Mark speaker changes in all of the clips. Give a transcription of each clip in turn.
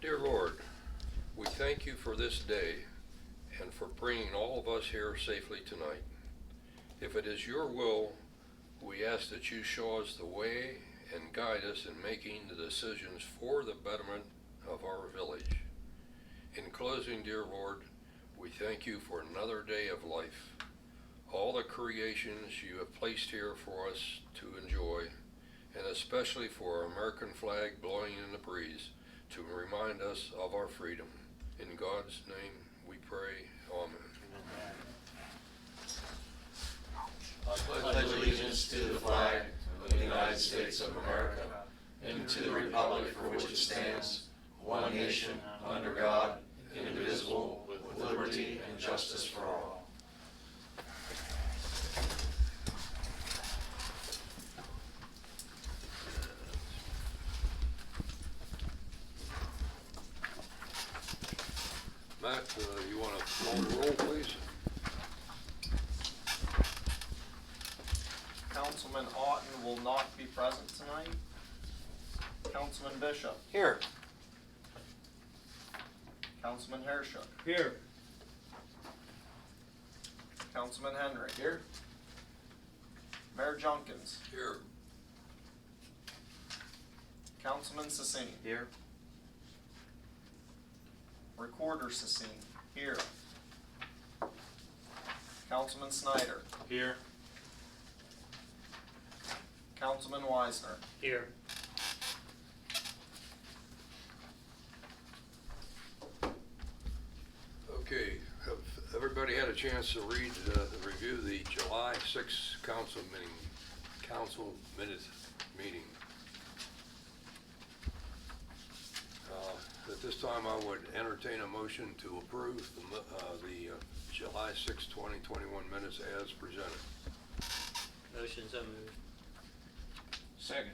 Speaker 1: Dear Lord, we thank you for this day and for bringing all of us here safely tonight. If it is your will, we ask that you show us the way and guide us in making the decisions for the betterment of our village. In closing, dear Lord, we thank you for another day of life, all the creations you have placed here for us to enjoy, and especially for our American flag blowing in the breeze to remind us of our freedom. In God's name we pray, amen.
Speaker 2: I pledge allegiance to the flag of the United States of America and to the republic for which it stands, one nation, under God, indivisible, with liberty and justice for all.
Speaker 1: Matt, you want to call the roll, please?
Speaker 3: Councilman Otten will not be present tonight. Councilman Bishop.
Speaker 4: Here.
Speaker 3: Councilman Herschuk.
Speaker 4: Here.
Speaker 3: Councilman Henry.
Speaker 4: Here.
Speaker 3: Mayor Junkins.
Speaker 1: Here.
Speaker 3: Councilman Sassine.
Speaker 4: Here.
Speaker 3: Recorder Sassine. Here. Councilman Snyder.
Speaker 4: Here.
Speaker 3: Councilman Wisner.
Speaker 4: Here.
Speaker 1: Okay, have everybody had a chance to review the July 6th council minutes meeting? At this time, I would entertain a motion to approve the July 6, 2021 minutes as presented.
Speaker 4: Motion so moved. Second.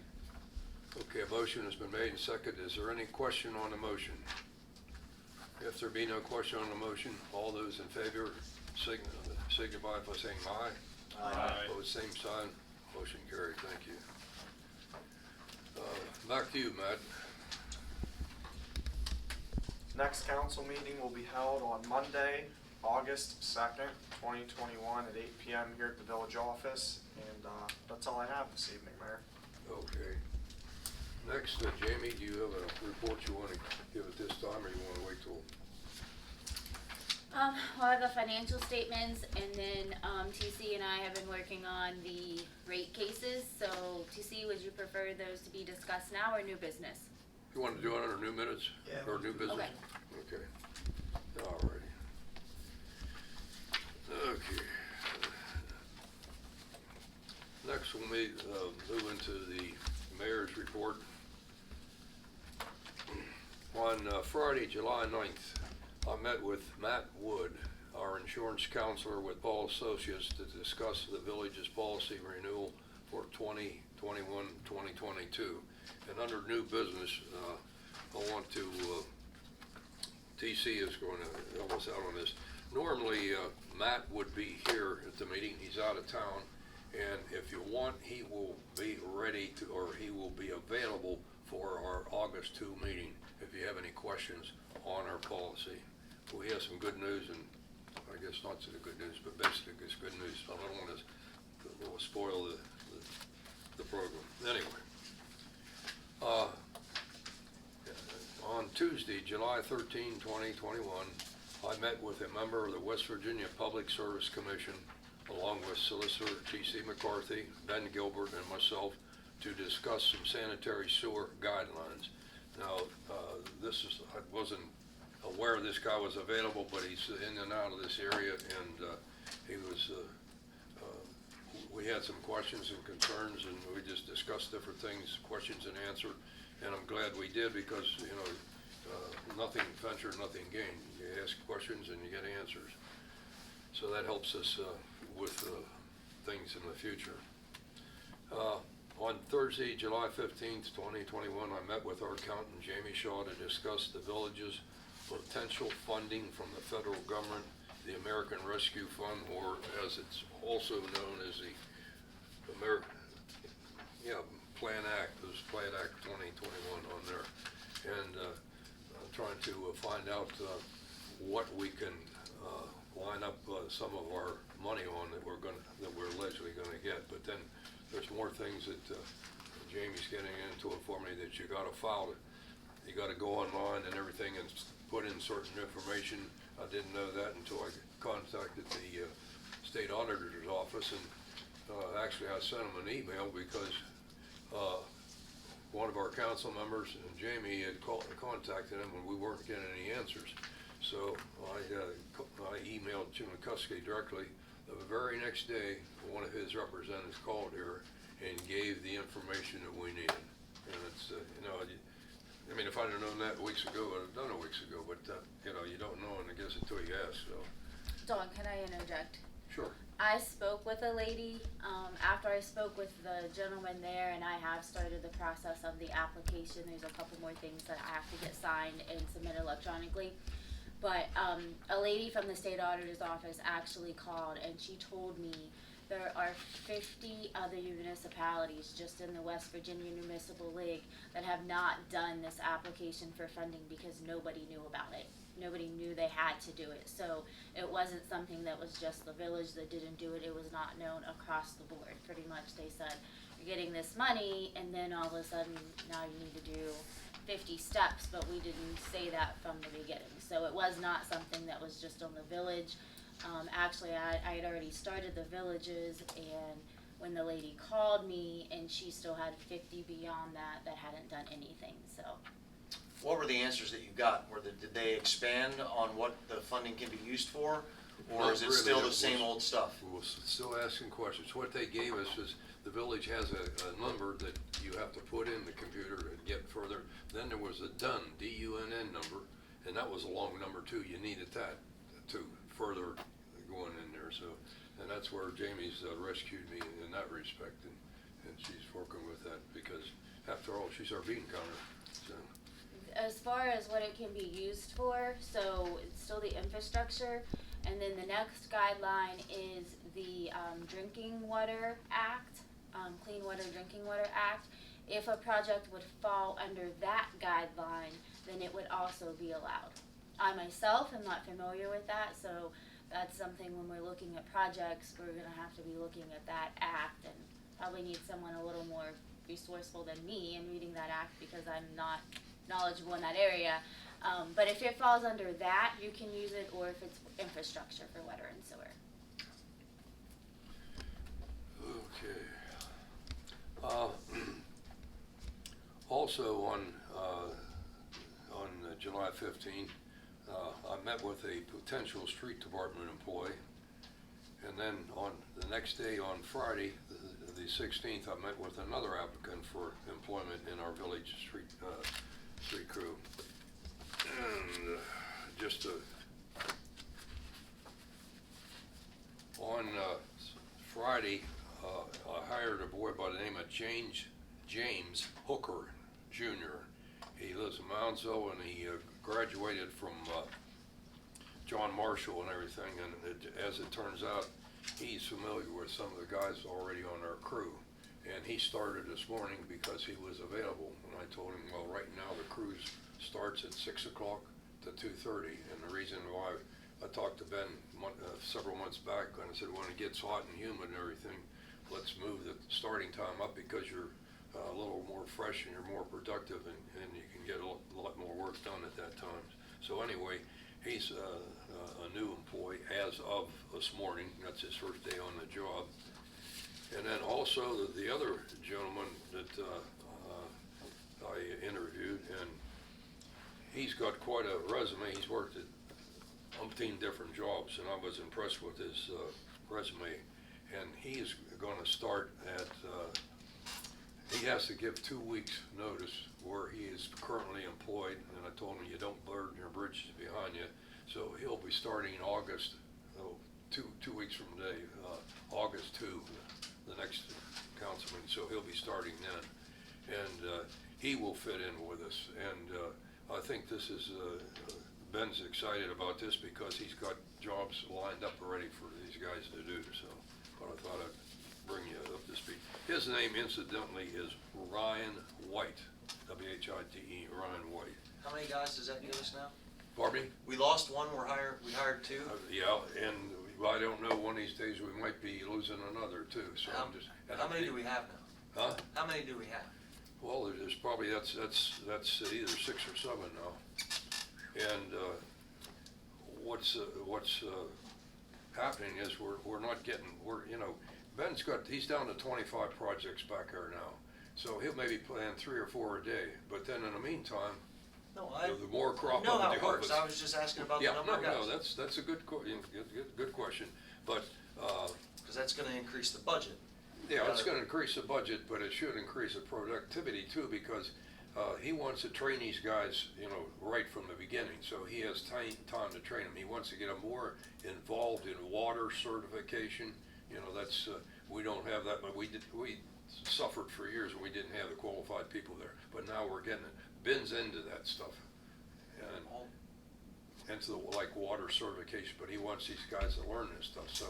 Speaker 1: Okay, a motion has been made and seconded. Is there any question on the motion? If there be no question on the motion, all those in favor signify by saying aye.
Speaker 4: Aye.
Speaker 1: Opposed, same sign. Motion carried. Thank you. Back to you, Matt.
Speaker 3: Next council meeting will be held on Monday, August 2nd, 2021 at 8 p.m. here at the village office. And that's all I have this evening, Mayor.
Speaker 1: Okay. Next, Jamie, do you have a report you want to give at this time, or you want to wait till?
Speaker 5: Well, I have the financial statements, and then TC and I have been working on the rate cases. So, TC, would you prefer those to be discussed now or new business?
Speaker 1: You want to do it under new minutes?
Speaker 3: Yeah.
Speaker 1: Or new business?
Speaker 5: Okay.
Speaker 1: Okay. All righty. Okay. Next, we'll move into the mayor's report. On Friday, July 9th, I met with Matt Wood, our insurance counselor with Ball Associates, to discuss the village's policy renewal for 2021-2022. And under new business, I want to, TC is going to help us out on this. Normally, Matt would be here at the meeting. He's out of town. And if you want, he will be ready to, or he will be available for our August 2 meeting if you have any questions on our policy. We have some good news, and I guess not so good news, but basically it's good news. I don't want to spoil the program. Anyway, on Tuesday, July 13, 2021, I met with a member of the West Virginia Public Service Commission, along with Solicitor T.C. McCarthy, Ben Gilbert, and myself, to discuss some sanitary sewer guidelines. Now, I wasn't aware this guy was available, but he's in and out of this area, and we had some questions and concerns, and we just discussed different things, questions and answered, and I'm glad we did, because, nothing ventured, nothing gained. You ask questions and you get answers. So that helps us with things in the future. On Thursday, July 15th, 2021, I met with our accountant, Jamie Shaw, to discuss the village's potential funding from the federal government, the American Rescue Fund, or as it's also known as the Plan Act. There's Plan Act 2021 on there. And trying to find out what we can line up some of our money on that we're allegedly gonna get. But then there's more things that Jamie's getting into it for me, that you gotta file it. You gotta go online and everything and put in certain information. I didn't know that until I contacted the state auditor's office, and actually I sent them an email because one of our council members and Jamie had contacted him and we weren't getting any answers. So I emailed Jim McCuskey directly. The very next day, one of his representatives called here and gave the information that we needed. And it's, you know, I mean, if I'd have known that weeks ago, I'd have done it weeks ago, but, you know, you don't know, and I guess until you ask, so.
Speaker 5: Dawn, can I interject?
Speaker 1: Sure.
Speaker 5: I spoke with a lady, after I spoke with the gentleman there, and I have started the process of the application. There's a couple more things that I have to get signed and submit electronically. But, a lady from the state auditor's office actually called, and she told me there are 50 other municipalities just in the West Virginia Municipal League that have not done this application for funding because nobody knew about it. Nobody knew they had to do it. So it wasn't something that was just the village that didn't do it. It was not known across the board. Pretty much they said, you're getting this money, and then all of a sudden now you need to do 50 steps, but we didn't say that from the beginning. So it was not something that was just on the village. Actually, I had already started the villages, and when the lady called me, and she still had 50 beyond that hadn't done anything, so.
Speaker 2: What were the answers that you got? Did they expand on what the funding can be used for? Or
Speaker 1: Not
Speaker 2: is it
Speaker 1: really.
Speaker 2: still
Speaker 1: It
Speaker 2: the same
Speaker 1: was-
Speaker 2: old stuff?
Speaker 1: We were still asking questions. What they gave us is the village has a number that you have to put in the computer to get further. Then there was a DUNN, D-U-N-N number, and that was a long number too. You needed that to further going in there. So, and that's where Jamie's rescued me in that respect, and she's working with that because after all, she's our bean counter. So.
Speaker 5: As far as what it can be used for, so it's still the infrastructure, and then the next guideline is the Drinking Water Act, Clean Water Drinking Water Act. If a project would fall under that guideline, then it would also be allowed. I myself am not familiar with that, so that's something when we're looking at projects, we're gonna have to be looking at that act, and probably need someone a little more resourceful than me in reading that act because I'm not knowledgeable in that area. But if it falls under that, you can use it, or if it's infrastructure for water and sewer.
Speaker 1: Okay. Also on July 15th, I met with a potential street department employee, and then on the next day, on Friday, the 16th, I met with another applicant for employment in our village street crew. And just on Friday, I hired a boy by the name of James Hooker Jr. He lives in Moundsville, and he graduated from John Marshall and everything, and as it turns out, he's familiar with some of the guys already on our crew. And he started this morning because he was available. And I told him, well, right now the cruise starts at 6 o'clock to 2:30. And the reason why I talked to Ben several months back, and I said, when it gets hot and humid and everything, let's move the starting time up because you're a little more fresh and you're more productive, and you can get a lot more work done at that time. So anyway, he's a new employee as of this morning. That's his first day on the job. And then also the other gentleman that I interviewed, and he's got quite a resume. He's worked at umpteen different jobs, and I was impressed with his resume. And he's going to start at, he has to give 2 weeks notice where he is currently employed, and I told him you don't burn your bridges behind you. So he'll be starting in August, two weeks from today, August 2. The next councilman, so he'll be starting then, and he will fit in with us. And I think this is Ben's excited about this because he's got jobs lined up already for these guys to do. So, but I thought I'd bring you up to speed. His name, incidentally, is Ryan White, W-H-I-T-E, Ryan White.
Speaker 2: How many guys does that give us now?
Speaker 1: Pardon me?
Speaker 2: We lost one, we hired two.
Speaker 1: Yeah, and I don't know, one of these days we might be losing another too, so I'm just.
Speaker 2: How many do we have now?
Speaker 1: Huh?
Speaker 2: How many do we have?
Speaker 1: Well, there's probably, that's either 6 or 7 now. And, what's happening is we're not getting, Ben's he's down to 25 projects back there now. So he'll maybe plan 3 or 4 a day, but then in the meantime,
Speaker 2: No,
Speaker 1: the more crop
Speaker 2: I know
Speaker 1: up
Speaker 2: how
Speaker 1: in
Speaker 2: it
Speaker 1: the
Speaker 2: works.
Speaker 1: harvest.
Speaker 2: I was just asking about the
Speaker 1: Yeah,
Speaker 2: number of guys.
Speaker 1: no, that's a good question, but,
Speaker 2: Because that's gonna increase the budget.
Speaker 1: yeah, it's gonna increase the budget, but it should increase the productivity too, because, he wants to train these guys, right from the beginning, so he has time to train them. He wants to get them more involved in water certification, that's, we don't have that, but we suffered for years and we didn't have the qualified people there, but now we're getting it. Ben's into that stuff, and into like water certification, but he wants these guys to learn this stuff, so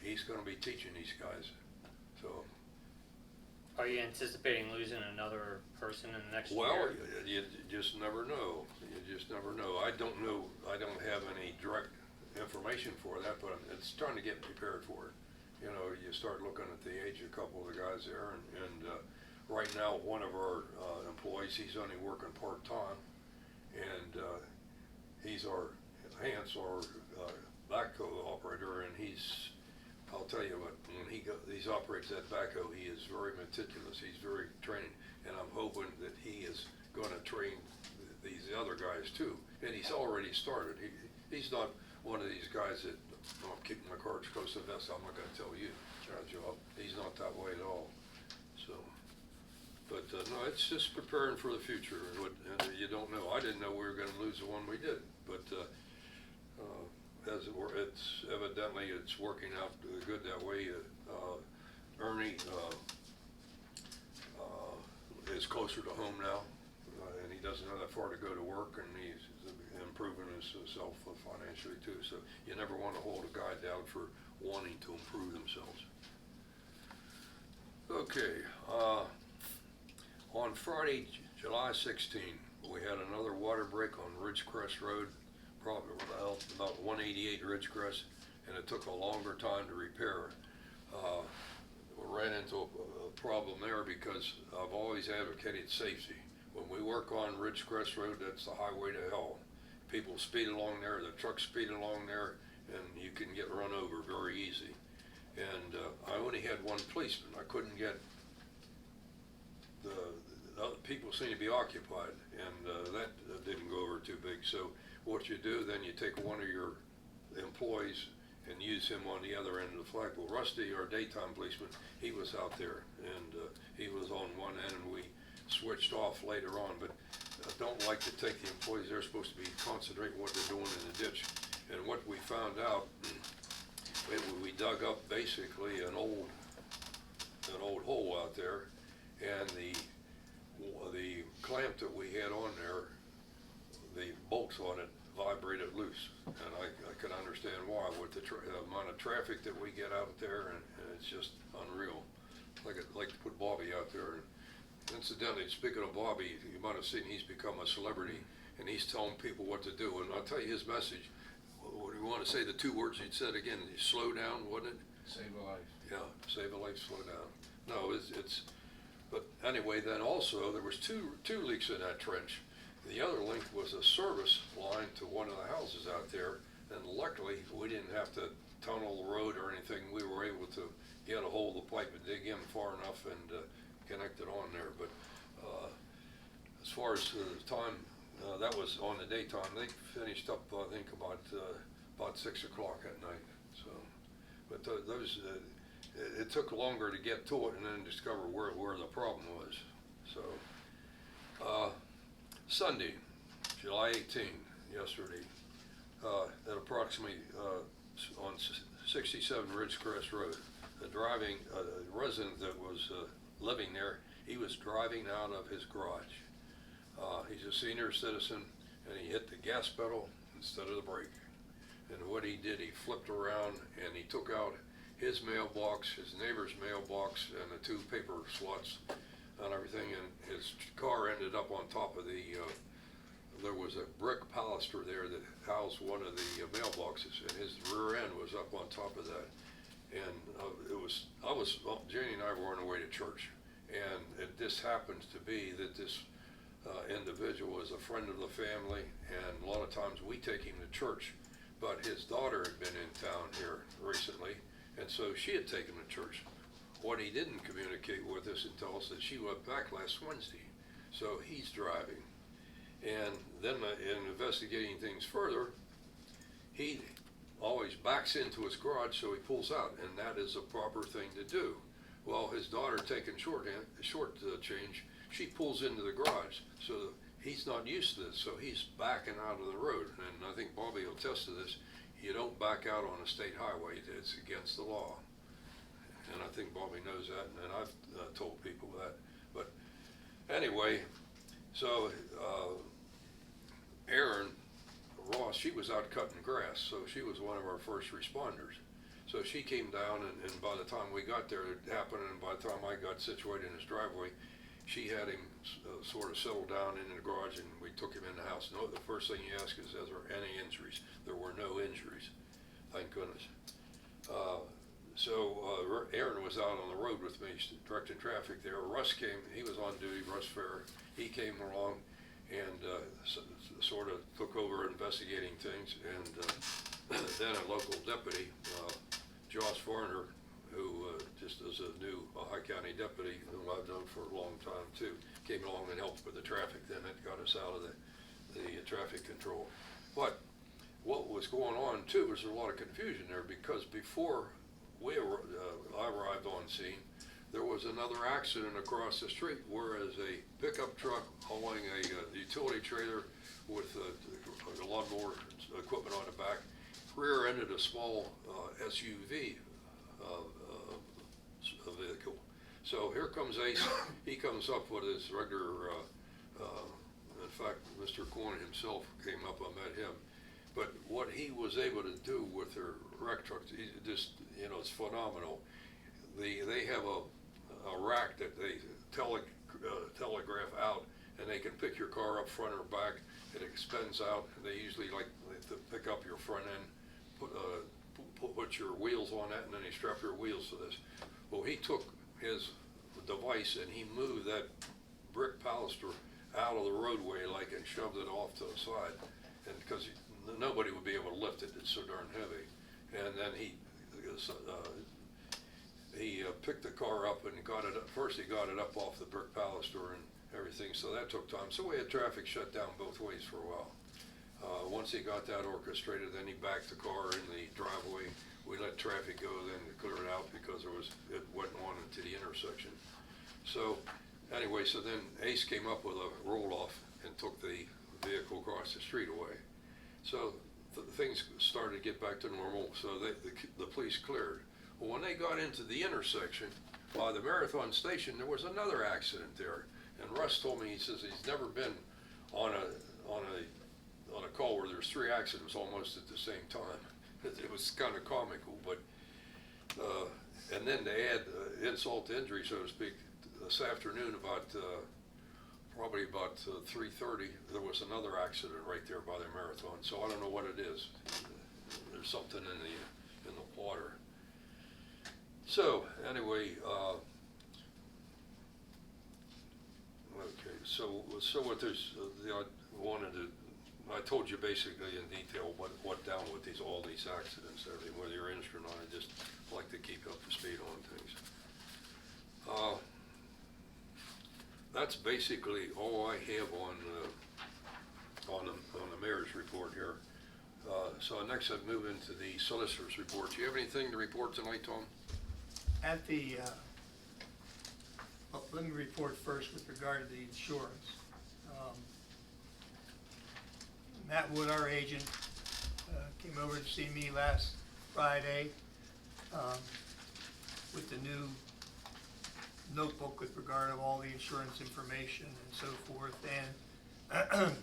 Speaker 1: he's gonna be teaching these guys, so.
Speaker 4: Are you anticipating losing another person in the next year?
Speaker 1: Well, you just never know. You just never know. I don't know. I don't have any direct information for that, but it's trying to get prepared for it. You start looking at the age of a couple of the guys there, and right now, one of our employees, he's only working part-time, and he's our backhoe operator, and I'll tell you what, when he operates that backhoe, he is very meticulous, he's very trained, and I'm hoping that he is gonna train these other guys too, and he's already started. He's not one of these guys that, I'm keeping my cards close to the vest, I'm not gonna tell you, Joe, he's not that way at all, so. But, no, it's just preparing for the future, and you don't know. I didn't know we were gonna lose the one we did, but, as it's evidently it's working out good that way. Ernie is closer to home now, and he doesn't have that far to go to work, and he's improving himself financially too. So you never want to hold a guy down for wanting to improve themselves. Okay, on Friday, July 16, we had another water break on Ridgecrest Road, probably about 188 Ridgecrest, and it took a longer time to repair. We ran into a problem there because I've always advocated safety. When we work on Ridgecrest Road, that's the highway to hell. People speed along there, the trucks speed along there, and you can get run over very easy. And I only had one policeman. I couldn't get the other people seem to be occupied, and that didn't go over too big. So what you do, then you take one of your employees and use him on the other end of the flagpole. Rusty, our daytime policeman, he was out there, and he was on one end, and we switched off later on. But I don't like to take the employees. They're supposed to be concentrating what they're doing in the ditch. And what we found out, we dug up basically an old hole out there, and the clamp that we had on there, the bolts on it vibrated loose, and I can understand why with the amount of traffic that we get out there, and it's just unreal. I'd like to put Bobby out there. And incidentally, speaking of Bobby, you might have seen he's become a celebrity, and he's telling people what to do. And I'll tell you his message. What do you want to say? The 2 words he said again? Slow down, wasn't it?
Speaker 6: Save a life.
Speaker 1: Yeah, save a life, slow down. No, it's. But anyway, then also there was two leaks in that trench. The other link was a service line to one of the houses out there, and luckily we didn't have to tunnel the road or anything. We were able to get a hold of the pipe and dig in far enough and connect it on there. But as far as the time, that was on the daytime. They finished up, I think, about 6 o'clock at night. So, but those. It took longer to get to it and then discover where the problem was. So, Sunday, July 18, yesterday, at approximately on 67 Ridgecrest Road, a resident that was living there, he was driving out of his garage. He's a senior citizen, and he hit the gas pedal instead of the brake. And what he did, he flipped around and he took out his mailbox, his neighbor's mailbox, and the 2 paper slots and everything, and his car ended up on top of the there was a brick baluster there that housed one of the mailboxes, and his rear end was up on top of that. And Janie and I were on our way to church, and it just happens to be that this individual is a friend of the family, and a lot of times we take him to church, but his daughter had been in town here recently, and so she had taken him to church. What he didn't communicate with us and tell us that she went back last Wednesday, so he's driving. And then in investigating things further, he always backs into his garage, so he pulls out, and that is a proper thing to do. Well, his daughter taking short change, she pulls into the garage, so he's not used to this, so he's backing out of the road. And I think Bobby will attest to this. You don't back out on a state highway; it's against the law. And I think Bobby knows that, and I've told people that. But anyway, so Erin Ross, she was out cutting grass, so she was one of our first responders. So she came down, and by the time we got there, it happened, and by the time I got situated in his driveway, she had him sort of settled down in the garage, and we took him in the house. No, the first thing he asked is, "Is there any injuries?" There were no injuries, thank goodness. So Aaron was out on the road with me, directing traffic there. Russ came, he was on duty, Russ Fair. He came along and sort of took over investigating things, and then a local deputy, Josh Varner, who just is a new High County deputy, whom I've known for a long time too, came along and helped with the traffic. Then it got us out of the traffic control. But what was going on too was a lot of confusion there, because before I arrived on scene, there was another accident across the street, whereas a pickup truck hauling a utility trailer with a lawnmower equipment on the back rear-ended a small SUV vehicle. So here comes Ace. He comes up with his regular, in fact, Mr. Corn himself came up, I met him. But what he was able to do with their wreck truck, just, it's phenomenal. They have a rack that they telegraph out, and they can pick your car up front or back. It extends out, and they usually like to pick up your front end, put your wheels on that, and then they strap your wheels to this. Well, he took his device and he moved that brick baluster out of the roadway, like, and shoved it off to the side, and because nobody would be able to lift it, it's so darn heavy. And then he picked the car up and got it up. First he got it up off the brick baluster and everything, so that took time. So we had traffic shut down both ways for a while. Once he got that orchestrated, then he backed the car in the driveway. We let traffic go, then to clear it out, because it went on into the intersection. So anyway, so then Ace came up with a roll-off and took the vehicle across the street away. So things started to get back to normal, so the police cleared. Well, when they got into the intersection by the Marathon station, there was another accident there. And Russ told me, he says he's never been on a call where there's 3 accidents almost at the same time. It was kind of comical, but and then to add insult to injury, so to speak, this afternoon probably about 3:30, there was another accident right there by the Marathon. So I don't know what it is. There's something in the water. So anyway, okay. So what there's I told you basically in detail what down with all these accidents, everything, whether you're injured or not. I just like to keep up to speed on things. That's basically all I have on the mayor's report here. So next I'd move into the solicitor's report. Do you have anything to report tonight, Tom?
Speaker 6: At the, let me report first with regard to the insurance. Matt Wood, our agent, came over to see me last Friday with the new notebook with regard to all the insurance information and so forth, and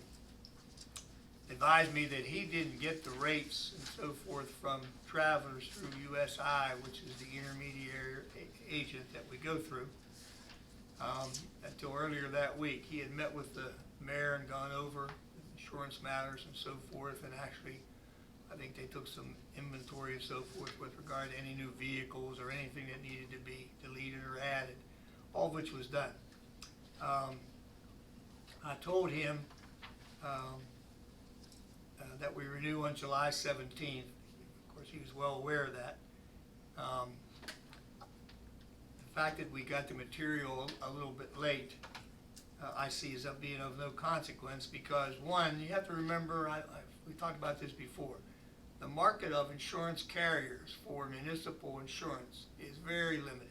Speaker 6: advised me that he didn't get the rates and so forth from Travelers through USI, which is the intermediary agent that we go through, until earlier that week. He had met with the mayor and gone over insurance matters and so forth, and actually, I think they took some inventory and so forth with regard to any new vehicles or anything that needed to be deleted or added, all of which was done. I told him that we renew on July 17th. Of course, he was well aware of that. The fact that we got the material a little bit late, I see as being of no consequence, because one, you have to remember, we talked about this before, the market of insurance carriers for municipal insurance is very limited.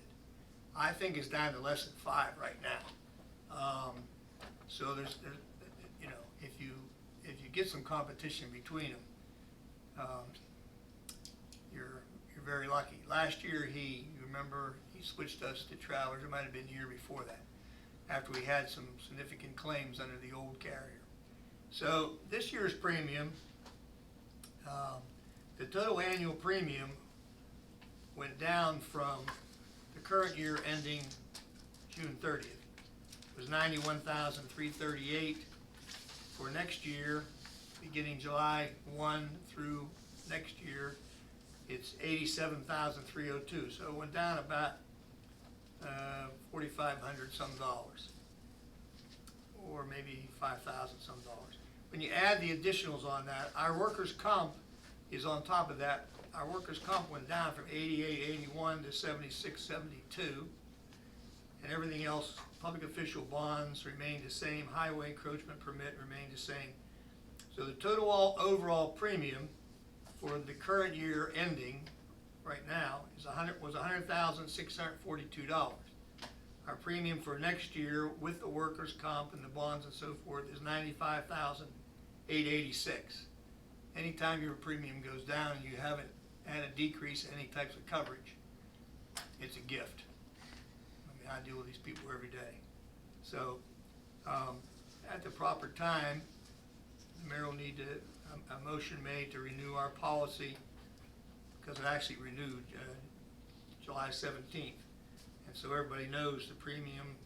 Speaker 6: I think it's down to less than 5 right now. So there's, you know, if you get some competition between them, you're very lucky. Last year, you remember, he switched us to Travelers. It might have been the year before that, after we had some significant claims under the old carrier. So this year's premium, the total annual premium went down from the current year ending June 30th. It was $91,338. For next year, beginning July 1 through next year, it's $87,302. So it went down about $4,500 some dollars, or maybe $5,000 some dollars. When you add the additionals on that, our workers' comp is on top of that. Our workers' comp went down from 88.81 to 76.72, and everything else, public official bonds remained the same, highway encroachment permit remained the same. So the total overall premium for the current year ending right now is was $100,642. Our premium for next year with the workers' comp and the bonds and so forth is $95,886. Anytime your premium goes down and you haven't had a decrease in any types of coverage, it's a gift. I mean, I deal with these people every day. So at the proper time, the mayor will need a motion made to renew our policy, because it actually renewed July 17th. And so everybody knows the premium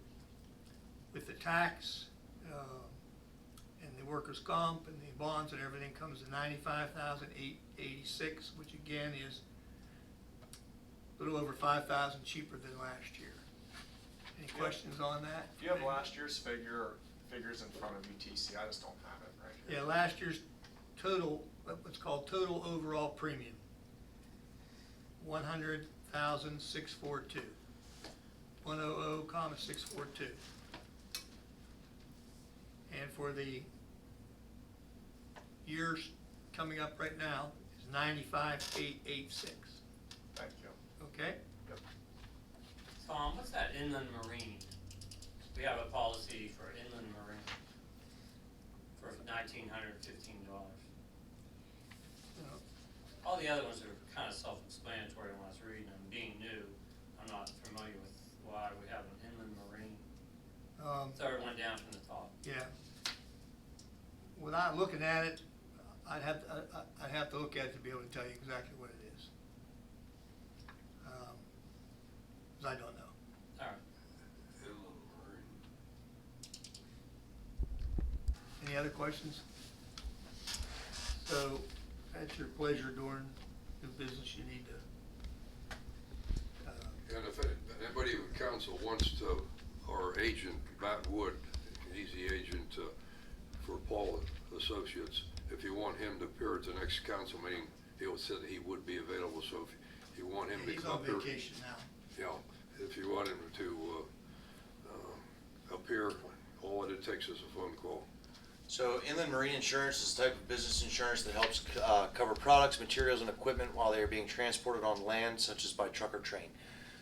Speaker 6: with the tax and the workers' comp and the bonds and everything comes to $95,886, which again is a little over $5,000 cheaper than last year. Any questions on that?
Speaker 3: Do you have last year's figures in front of you, TC? I just don't have it right here.
Speaker 6: Yeah, last year's total, what's called total overall premium, $100,642. 100,642. And for the years coming up right now is 95,886.
Speaker 3: Thank you.
Speaker 6: Okay?
Speaker 3: Yep.
Speaker 4: Tom, what's that inland marine? We have a policy for inland marine for $1,915. All the other ones are kind of self-explanatory when I was reading them. Being new, I'm not familiar with why we have an inland marine. So it went down from the top.
Speaker 6: Yeah. Without looking at it, I'd have to look at it to be able to tell you exactly what it is. 'Cause I don't know.
Speaker 4: All right.
Speaker 6: Any other questions? So, at your pleasure during the business you need to.
Speaker 1: And if anybody in council wants to, our agent, Matt Wood, he's the agent for Paul Associates. If you want him to appear at the next council meeting, he'll say that he would be available. So if you want him to
Speaker 6: He's
Speaker 1: come
Speaker 6: on
Speaker 1: up here,
Speaker 6: vacation now.
Speaker 1: yeah, if you want him to appear, all it takes is a phone call.
Speaker 2: So inland marine insurance is a type of business insurance that helps cover products, materials, and equipment while they are being transported on land, such as by truck or train.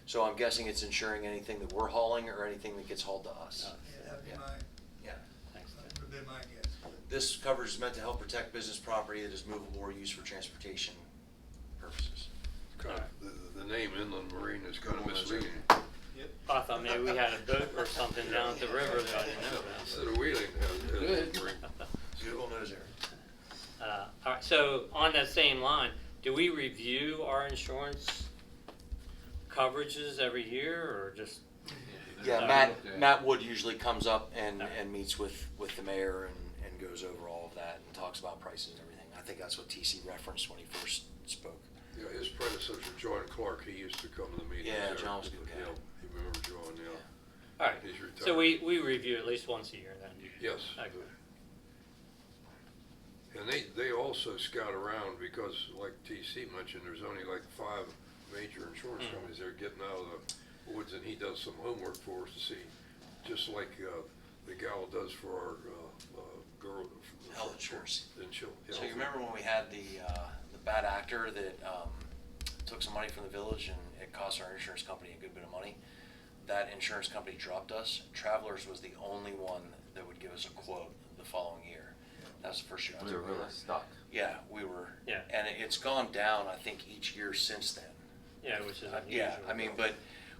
Speaker 2: So I'm guessing it's insuring anything that we're hauling or anything that gets hauled to us.
Speaker 6: Yeah, that'd be
Speaker 2: Yeah.
Speaker 4: Thanks,
Speaker 6: that
Speaker 4: Tim.
Speaker 6: would be my guess.
Speaker 2: This coverage is meant to help protect business property that is movable or used for transportation purposes.
Speaker 1: Kind of, the name inland marine is kind of misleading.
Speaker 4: I thought maybe we had a boat or something down at the river that I didn't know about.
Speaker 1: Instead of wheeling, inland marine.
Speaker 2: Google knows everything.
Speaker 4: All right, so on that same line, do we review our insurance coverages every year, or just?
Speaker 2: Yeah, Matt Wood usually comes up and meets with the mayor and goes over all of that. that and talks about prices and everything. I think that's what TC referenced when he first spoke.
Speaker 1: Yeah, his predecessor, John Clark, he used to come to the meetings.
Speaker 2: Yeah,
Speaker 1: there.
Speaker 2: John was a good guy.
Speaker 1: Yeah, you remember John, yeah.
Speaker 4: All right,
Speaker 1: He's retired.
Speaker 4: so we review at least once a year then?
Speaker 1: Yes.
Speaker 4: Okay.
Speaker 1: And they also scout around because, like TC mentioned, there's only like 5 major insurance companies that are getting out of the woods, and he does some homework for us to see, just like the gal does for our girl.
Speaker 2: Health insurance.
Speaker 1: Yeah.
Speaker 2: So you remember when we had the bad actor that took some money from the village and it cost our insurance company a good bit of money? That insurance company dropped us. Travelers was the only one that would give us a quote the following year. That was the first year I
Speaker 7: We
Speaker 2: took
Speaker 7: were
Speaker 2: over.
Speaker 7: really stuck.
Speaker 2: Yeah, we were.
Speaker 4: Yeah.
Speaker 2: And it's gone down, I think, each year since then.
Speaker 4: Yeah, which is unusual.
Speaker 2: Yeah, I mean, but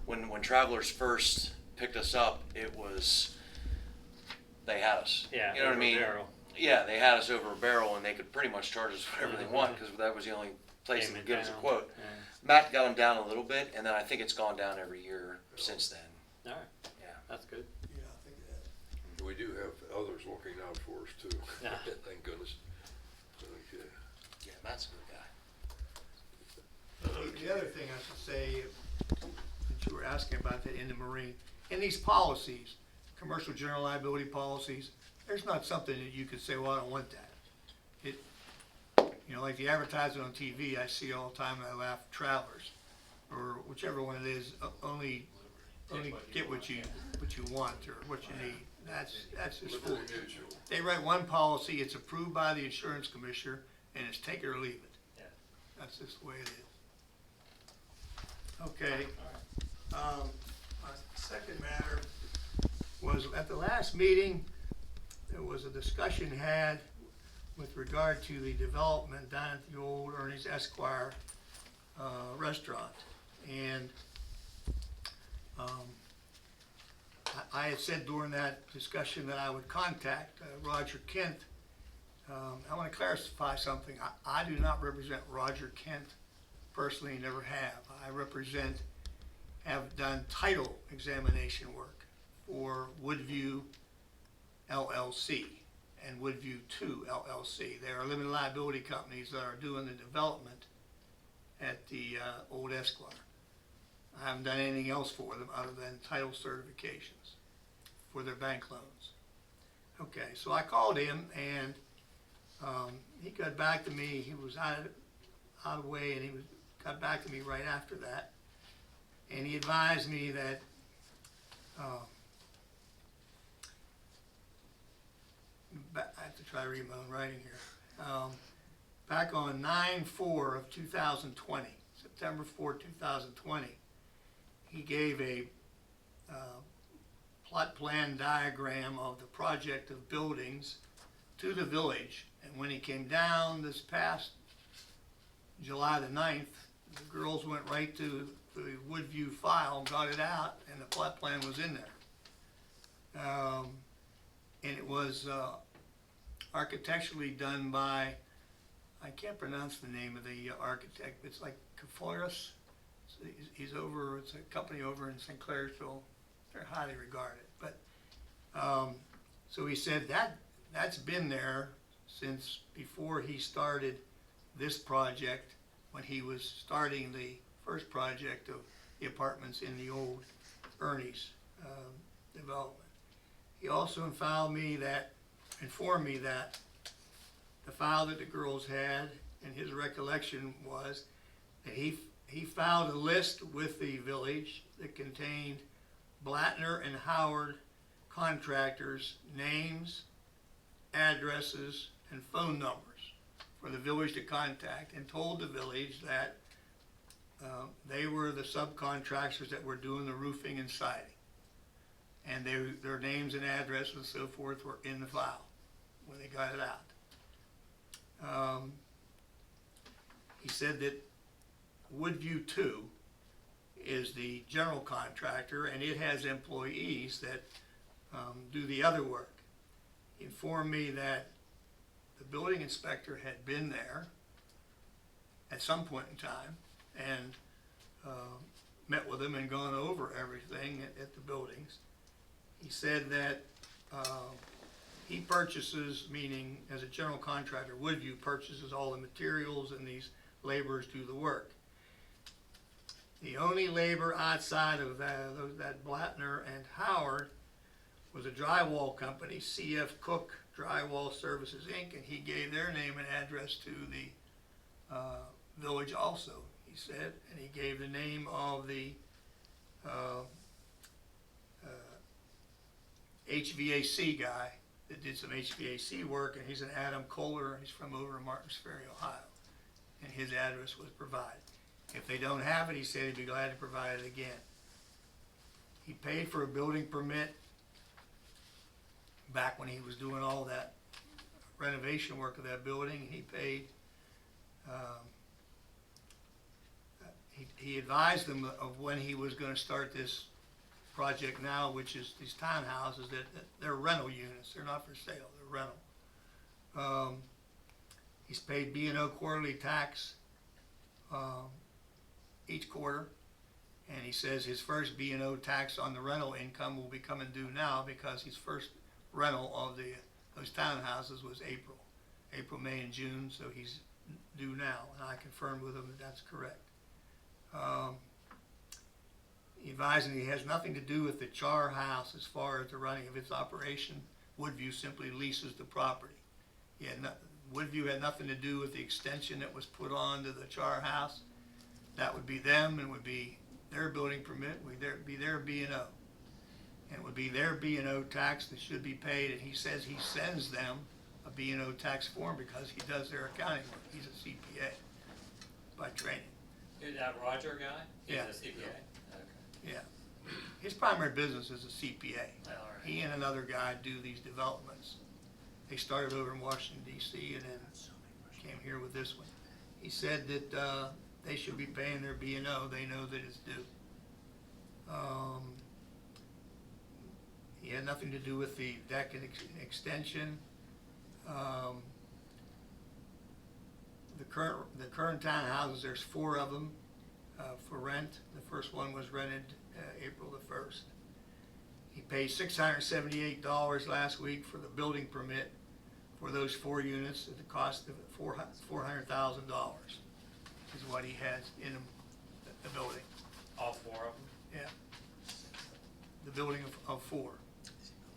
Speaker 2: when Travelers first picked us up, it was, they had us.
Speaker 4: Yeah,
Speaker 2: You know what I
Speaker 4: over a
Speaker 2: mean?
Speaker 4: barrel.
Speaker 2: Yeah, they had us over a barrel and they could pretty much charge us whatever they want because that was the only place that
Speaker 4: Came
Speaker 2: would give us a
Speaker 4: down.
Speaker 2: quote.
Speaker 4: Yeah.
Speaker 2: Matt got them down a little bit and then I think it's gone down every year since then.
Speaker 4: All right,
Speaker 2: Yeah.
Speaker 4: that's good.
Speaker 6: Yeah, I think that.
Speaker 1: We do have others looking out for us too.
Speaker 4: Yeah.
Speaker 1: Thank goodness. Okay.
Speaker 2: Yeah, Matt's a good guy.
Speaker 6: The other thing I should say, that you were asking about that in the Marine, in these policies, commercial general liability policies, there's not something that you could say, well, I don't want that. It, you know, like the advertisement on TV I see all the time and I laugh, Travelers, or whichever one it is, only get what you want or what you need. That's just
Speaker 1: Liberty
Speaker 6: foolish.
Speaker 1: Mutual.
Speaker 6: They write one policy, it's approved by the insurance commissioner, and it's take it or leave it.
Speaker 4: Yeah.
Speaker 6: That's just the way it is. Okay, my second matter was at the last meeting, there was a discussion had with regard to the development down at the old Ernie's Esquire restaurant. And I had said during that discussion that I would contact Roger Kent. I want to clarify something. I do not represent Roger Kent personally, never have. I have done title examination work for Woodview LLC and Woodview 2 LLC. They are limited liability companies that are doing the development at the old Esquire. I haven't done anything else for them other than title certifications for their bank loans. Okay, so I called him and he got back to me. He was out of the way, and he got back to me right after that. And he advised me that I have to try to read my own writing here. Back on 9/4 of 2020, September 4, 2020, he gave a plot plan diagram of the project of buildings to the village. And when he came down this past July the 9th, the girls went right to the Woodview file, got it out, and the plot plan was in there. And it was architecturally done by, I can't pronounce the name of the architect, it's like Kaforis. He's over, it's a company over in St. Clairsville. They're highly regarded. But so he said that's been there since before he started this project, when he was starting the first project of the apartments in the old Ernie's development. He also informed me that the file that the girls had, and his recollection was that he filed a list with the village that contained Blattner and Howard contractors' names, addresses, and phone numbers for the village to contact, and told the village that they were the subcontractors that were doing the roofing and siding. And their names and addresses and so forth were in the file when they got it out. He said that Woodview 2 is the general contractor, and it has employees that do the other work. He informed me that the building inspector had been there at some point in time and met with him and gone over everything at the buildings. He said that he purchases, meaning as a general contractor, Woodview purchases all the materials and these laborers do the work. The only labor outside of that Blattner and Howard was a drywall company, CF Cook Drywall Services Inc., and he gave their name and address to the village also, he said, and he gave the name of the HVAC guy that did some HVAC work, and he's an Adam Kohler, he's from over in Martins Ferry, Ohio, and his address was provided. If they don't have it, he said he'd be glad to provide it again. He paid for a building permit back when he was doing all that renovation work of that building. He paid, he advised them of when he was gonna start this project now, which is these townhouses that they're rental units, they're not for sale, they're rental. He's paid B&O quarterly tax each quarter, and he says his first B&O tax on the rental income will be coming due now because his first rental of those townhouses was April, May, and June, so he's due now, and I confirmed with him that that's correct. He advised me he has nothing to do with the Char House as far as the running of its operation. Woodview simply leases the property. Woodview had nothing to do with the extension that was put on to the Char House. That would be them, and would be their building permit, would be their B&O. And it would be their B&O tax that should be paid, and he says he sends them a B&O tax form because he does their accounting work. He's a CPA by training.
Speaker 4: Who's that Roger guy?
Speaker 6: Yeah.
Speaker 4: He's a CPA? Okay.
Speaker 6: Yeah. His primary business is a CPA.
Speaker 4: All right.
Speaker 6: He and another guy do these developments. They started over in Washington DC and then came here with this one. He said that they should be paying their B&O. They know that it's due. He had nothing to do with the deck and extension. The current townhouses, there's 4 of them for rent. The first one was rented April the 1st. He paid $678 last week for the building permit for those 4 units at the cost of $400,000 is what he has in the building.
Speaker 4: All 4 of them?
Speaker 6: Yeah. The building of 4.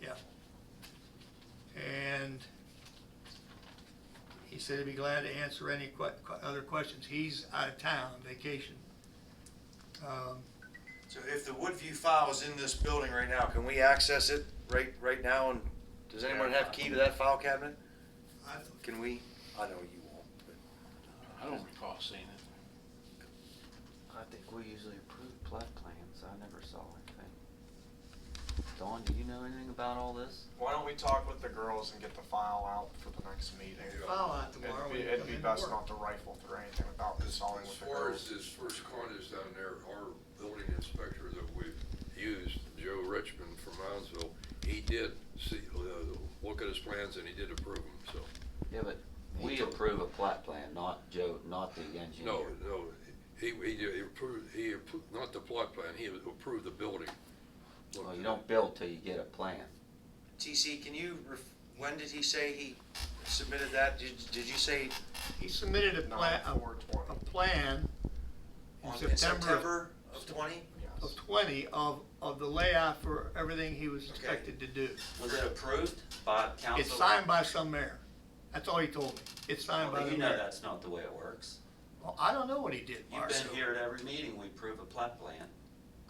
Speaker 6: Yeah. And he said he'd be glad to answer any other questions. He's out of town, vacation.
Speaker 2: So if the Woodview file is in this building right now, can we access it right now? And does anyone have key to that file cabinet? Can we? I know you won't, but
Speaker 7: I don't recall seeing it.
Speaker 8: I think we usually approve plat plans. I never saw anything. Dawn, do you know anything about all this?
Speaker 3: Why don't we talk with the girls and get the file out for the next meeting?
Speaker 6: File out tomorrow when you
Speaker 3: It'd
Speaker 6: come
Speaker 3: be
Speaker 6: into
Speaker 3: best
Speaker 6: work.
Speaker 3: not to rifle through anything without consulting
Speaker 1: As
Speaker 3: with the
Speaker 1: far
Speaker 3: girls.
Speaker 1: as this first contest down there, our building inspector that we've used, Joe Richmond from Moundsville, he did see, look at his plans and he did approve them, so.
Speaker 8: Yeah, but we approve a plat plan, not Joe, not the engineer.
Speaker 1: No, he approved, not the plot plan, he approved the building.
Speaker 8: Well, you don't build till you get a plan.
Speaker 2: TC, can you? When did he say he submitted that? Did you say
Speaker 6: He submitted a plan
Speaker 2: in
Speaker 6: in September
Speaker 2: September of 20?
Speaker 6: of 20 of the layout for everything he was expected to do.
Speaker 8: Was it approved by council?
Speaker 6: It's signed by some mayor. That's all he told me. It's signed by
Speaker 8: Well,
Speaker 6: the
Speaker 8: you know
Speaker 6: mayor.
Speaker 8: that's not the way it works.
Speaker 6: Well, I don't know what he did,
Speaker 8: You've
Speaker 6: Marcel.
Speaker 8: been here at every meeting, we approve a plat plan.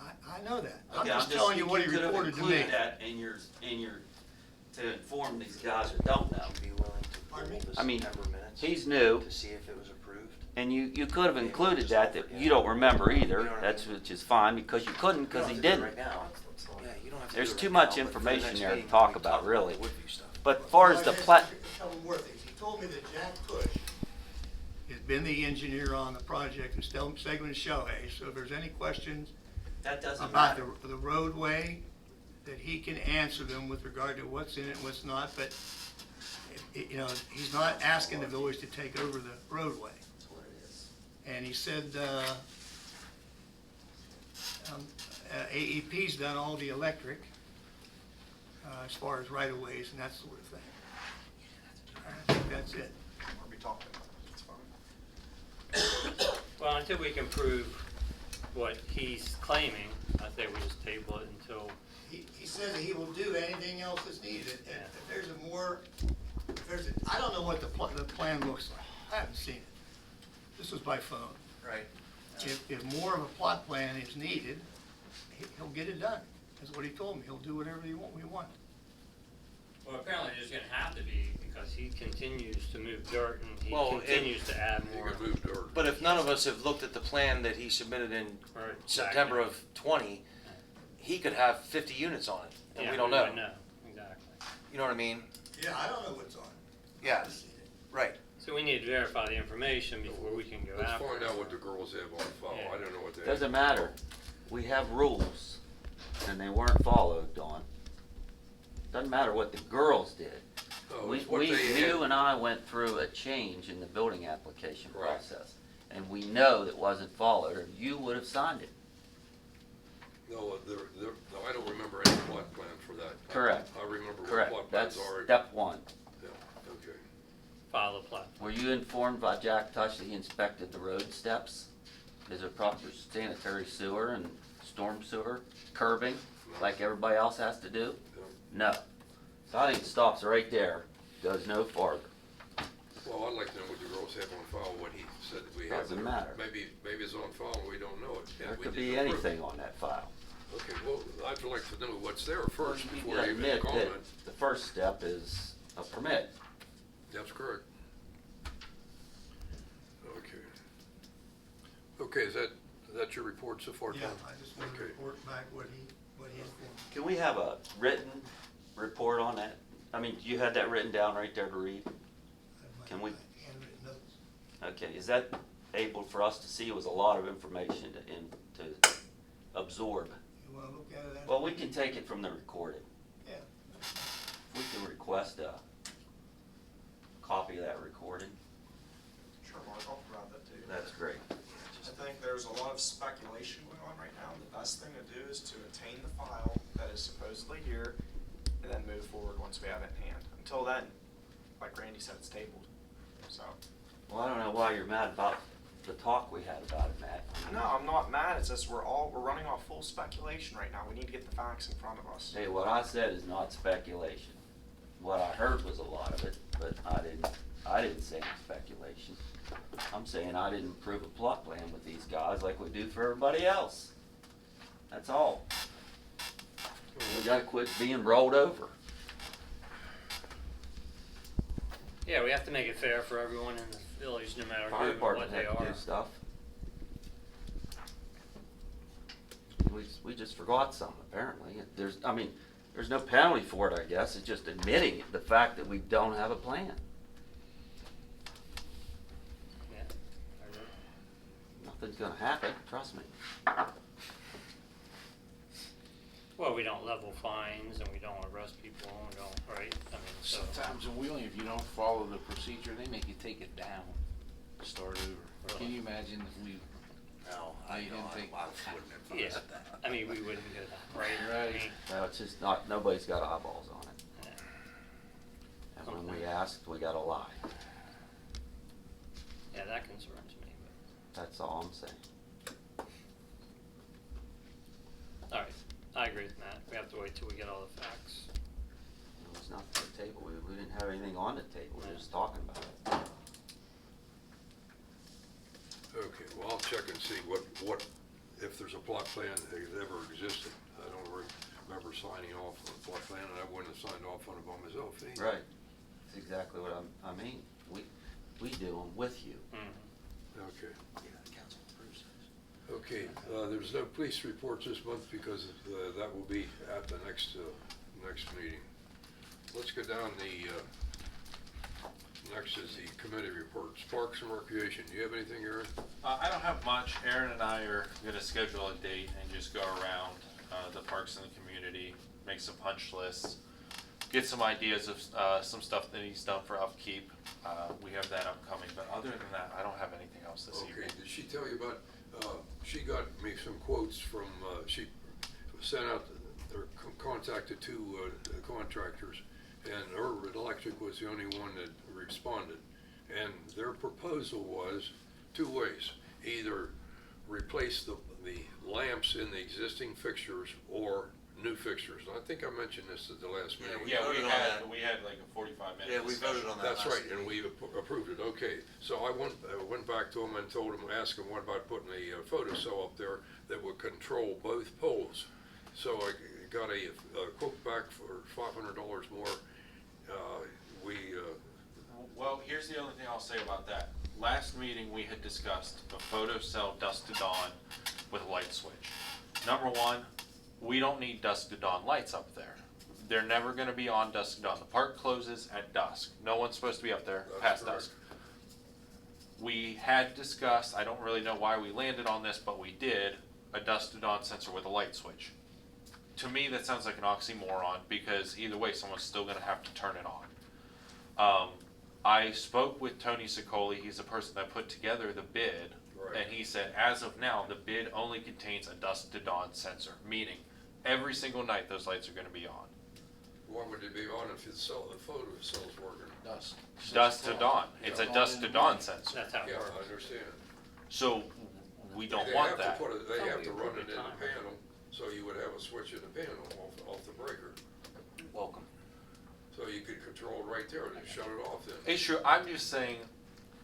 Speaker 6: I know that. I'm
Speaker 8: Okay,
Speaker 6: just telling you what he
Speaker 8: could have
Speaker 6: reported to me.
Speaker 8: included that in your, to inform these guys that don't know.
Speaker 2: Be willing to
Speaker 6: Pardon me?
Speaker 2: pull the
Speaker 8: I mean,
Speaker 2: September minutes
Speaker 8: He's new,
Speaker 2: to see if it was approved?
Speaker 8: and you could have included that you don't remember either, that's, which is fine, because you couldn't, because he
Speaker 2: You don't
Speaker 8: didn't.
Speaker 2: have to do it right now. Yeah, you don't have to
Speaker 8: There's
Speaker 2: do it
Speaker 8: too
Speaker 2: right
Speaker 8: much
Speaker 2: now, but for the
Speaker 8: information
Speaker 2: next
Speaker 8: there to
Speaker 2: meeting,
Speaker 8: talk
Speaker 2: we can
Speaker 8: about, really.
Speaker 2: the Woodview stuff.
Speaker 8: But as far as the plat,
Speaker 6: A couple more things. He told me that Jack Cush has been the engineer on the project and Stegman Shohei, so if there's any questions
Speaker 8: that doesn't
Speaker 6: about
Speaker 8: matter.
Speaker 6: the roadway, that he can answer them with regard to what's in it and what's not, but, you know, he's not asking the village to take over the roadway.
Speaker 8: That's what it is.
Speaker 6: And he said, AEP's done all the electric. as far as right-of-ways and that sort of thing. I think that's it.
Speaker 3: We'll be talking about it, it's fine.
Speaker 4: Well, until we can prove what he's claiming, I say we just table it until,
Speaker 6: He says that he will do anything else that's needed. If there's a more, I don't know what the plan looks like. I haven't seen it. This was by phone.
Speaker 2: Right.
Speaker 6: If more of a plot plan is needed, he'll get it done. That's what he told me. He'll do whatever we want.
Speaker 4: well, apparently there's gonna have to be, because he continues to move dirt and he
Speaker 2: Well,
Speaker 4: continues to add
Speaker 1: You
Speaker 4: more.
Speaker 1: can move dirt.
Speaker 2: But if none of us have looked at the plan that he submitted in
Speaker 4: Right,
Speaker 2: September
Speaker 4: exactly.
Speaker 2: of 20, he could have 50 units on it, and
Speaker 4: Yeah,
Speaker 2: we don't know.
Speaker 4: wouldn't know, exactly.
Speaker 2: You know what I mean?
Speaker 6: Yeah, I don't know what's on it. I
Speaker 2: Yeah,
Speaker 6: haven't seen it.
Speaker 2: right.
Speaker 4: So we need to verify the information before we can go
Speaker 1: Let's
Speaker 4: after
Speaker 1: find
Speaker 4: it.
Speaker 1: out what the girls have on file. I don't know what they have.
Speaker 8: Doesn't matter. We have rules, and they weren't followed, Dawn. Doesn't matter what the girls did.
Speaker 1: No, it's what they had.
Speaker 8: You and I went through a change in the building application
Speaker 1: Right.
Speaker 8: process, and we know that wasn't followed, or you would have signed it.
Speaker 1: No, no, I don't remember any plot plan for that.
Speaker 8: Correct.
Speaker 1: I remember what
Speaker 8: Correct.
Speaker 1: plot
Speaker 8: That's
Speaker 1: plans are.
Speaker 8: step one.
Speaker 1: Yeah, okay.
Speaker 4: File a plat.
Speaker 8: Were you informed by Jack Touch that he inspected the road steps? Is there proper sanitary sewer and storm sewer, curbing, like everybody else has to do? No. So I think it stops right there, goes no farther.
Speaker 1: Well, I'd like to know what the girls have on file, what he said that we have.
Speaker 8: Doesn't
Speaker 1: there.
Speaker 8: matter.
Speaker 1: Maybe it's on file and we don't know it. and
Speaker 8: There
Speaker 1: we
Speaker 8: could
Speaker 1: didn't
Speaker 8: be
Speaker 1: approve it.
Speaker 8: anything on that file.
Speaker 1: Okay, well, I'd like to know what's there first
Speaker 8: You
Speaker 1: before
Speaker 8: gotta
Speaker 1: you even
Speaker 8: admit
Speaker 1: comment.
Speaker 8: that the first step is a permit.
Speaker 1: That's correct. Okay. Okay, is that your report so far, Tom?
Speaker 6: Yeah, I just want to
Speaker 1: Okay.
Speaker 6: report back what he informed.
Speaker 8: Can we have a written report on that? I mean, you had that written down right there to read? Can we-
Speaker 6: Handwritten notes.
Speaker 8: Okay, is that able for us to see? It was a lot of information to absorb.
Speaker 6: You want to look at it? after?
Speaker 8: Well, we can take it from the recording.
Speaker 6: Yeah.
Speaker 8: We can request a copy of that recording.
Speaker 3: Sure, Mark, I'll provide that to you.
Speaker 8: That's great.
Speaker 3: I think there's a lot of speculation going on right now. The best thing to do is to attain the file that is supposedly here and then move forward once we have it in hand. Until then, like Randy said, it's tabled. So,
Speaker 8: Well, I don't know why you're mad about the talk we had about it, Matt.
Speaker 3: no, I'm not mad. It's just we're running off full speculation right now. We need to get the facts in front of us.
Speaker 8: Hey, what I said is not speculation. What I heard was a lot of it, but I didn't say it's speculation. I'm saying I didn't approve a plot plan with these guys like we do for everybody else. That's all. We gotta quit being rolled over.
Speaker 4: Yeah, we have to make it fair for everyone in the village, no matter
Speaker 8: Fire
Speaker 4: who and
Speaker 8: department
Speaker 4: what they
Speaker 8: had to
Speaker 4: are.
Speaker 8: do stuff. We just forgot something, apparently. There's no penalty for it, I guess. It's just admitting it, the fact that we don't have a plan.
Speaker 4: Yeah, I agree.
Speaker 8: Nothing's gonna happen, trust me.
Speaker 4: Well, we don't level fines and we don't arrest people and we don't, right? I mean, so.
Speaker 7: sometimes in Wheeling, if you don't follow the procedure, they make you take it down, start over. Can you imagine if we,
Speaker 2: No,
Speaker 7: I didn't think.
Speaker 4: Yeah, I mean, we wouldn't do that, right?
Speaker 7: Right.
Speaker 4: I mean,
Speaker 8: No, it's just not, nobody's got eyeballs on it.
Speaker 4: yeah.
Speaker 8: And when we asked, we got a lie.
Speaker 4: Yeah, that concerns me,
Speaker 8: That's all I'm saying.
Speaker 4: but, all right, I agree with Matt. We have to wait till we get all the facts.
Speaker 8: It was not the table. We didn't have anything on the table. We were just talking about it.
Speaker 1: Okay, well, I'll check and see what, if there's a plot plan that ever existed. I don't remember signing off on a plot plan, and I wouldn't have signed off on it by myself either.
Speaker 8: Right. That's exactly what I mean. We do them with you.
Speaker 4: Mhm.
Speaker 1: Okay.
Speaker 2: Yeah, the council approves those.
Speaker 1: Okay, there's no police reports this month because that will be at the next meeting. Let's go down next is the committee reports. Parks and Recreation, do you have anything, Aaron?
Speaker 9: I don't have much. Aaron and I are gonna schedule a date and just go around the parks in the community, make some punch lists, get some ideas of some stuff that he's done for upkeep. We have that upcoming, but other than that, I don't have anything else this
Speaker 1: Okay,
Speaker 9: evening.
Speaker 1: did she tell you about, she got me some quotes from, she sent out contacted two contractors, and Urban Electric was the only one that responded. And their proposal was two ways: either replace the lamps in the existing fixtures or new fixtures. And I think I mentioned this at the last meeting.
Speaker 9: We had like a 45-minute
Speaker 2: Yeah, we voted on that.
Speaker 1: That's
Speaker 2: last
Speaker 1: right, and
Speaker 2: meeting.
Speaker 1: we approved it, okay. So I went back to him and told him, asked him, what about putting a photocell up there that would control both poles? So I got a quote back for $500 more.
Speaker 9: Well, here's the only thing I'll say about that. Last meeting, we had discussed a photocell dusk to dawn with a light switch. Number one, we don't need dusk to dawn lights up there. They're never gonna be on dusk to dawn. The park closes at dusk. No one's supposed to be up there
Speaker 1: That's
Speaker 9: past
Speaker 1: correct.
Speaker 9: dusk. We had discussed, I don't really know why we landed on this, but we did, a dusk to dawn sensor with a light switch. To me, that sounds like an oxymoron, because either way, someone's still gonna have to turn it on. I spoke with Tony Sicoli, he's the person that put together the bid,
Speaker 1: Right.
Speaker 9: and he said, as of now, the bid only contains a dusk to dawn sensor, meaning every single night those lights are gonna be on.
Speaker 1: Why would it be on if the photocell's working?
Speaker 7: Dusk.
Speaker 9: Dusk to dawn, it's a
Speaker 7: Yeah.
Speaker 9: dusk to dawn sensor.
Speaker 4: That's how it
Speaker 1: Yeah,
Speaker 4: works.
Speaker 1: I understand.
Speaker 9: So, we don't
Speaker 1: They
Speaker 9: want
Speaker 1: have to
Speaker 9: that.
Speaker 1: put it- They have to
Speaker 4: Oh,
Speaker 1: run
Speaker 4: we
Speaker 1: it in the
Speaker 4: approved it.
Speaker 1: panel, so you would have a switch in the panel off the breaker.
Speaker 8: Welcome.
Speaker 1: So you could control it right there and shut it off then.
Speaker 9: It's true, I'm just saying,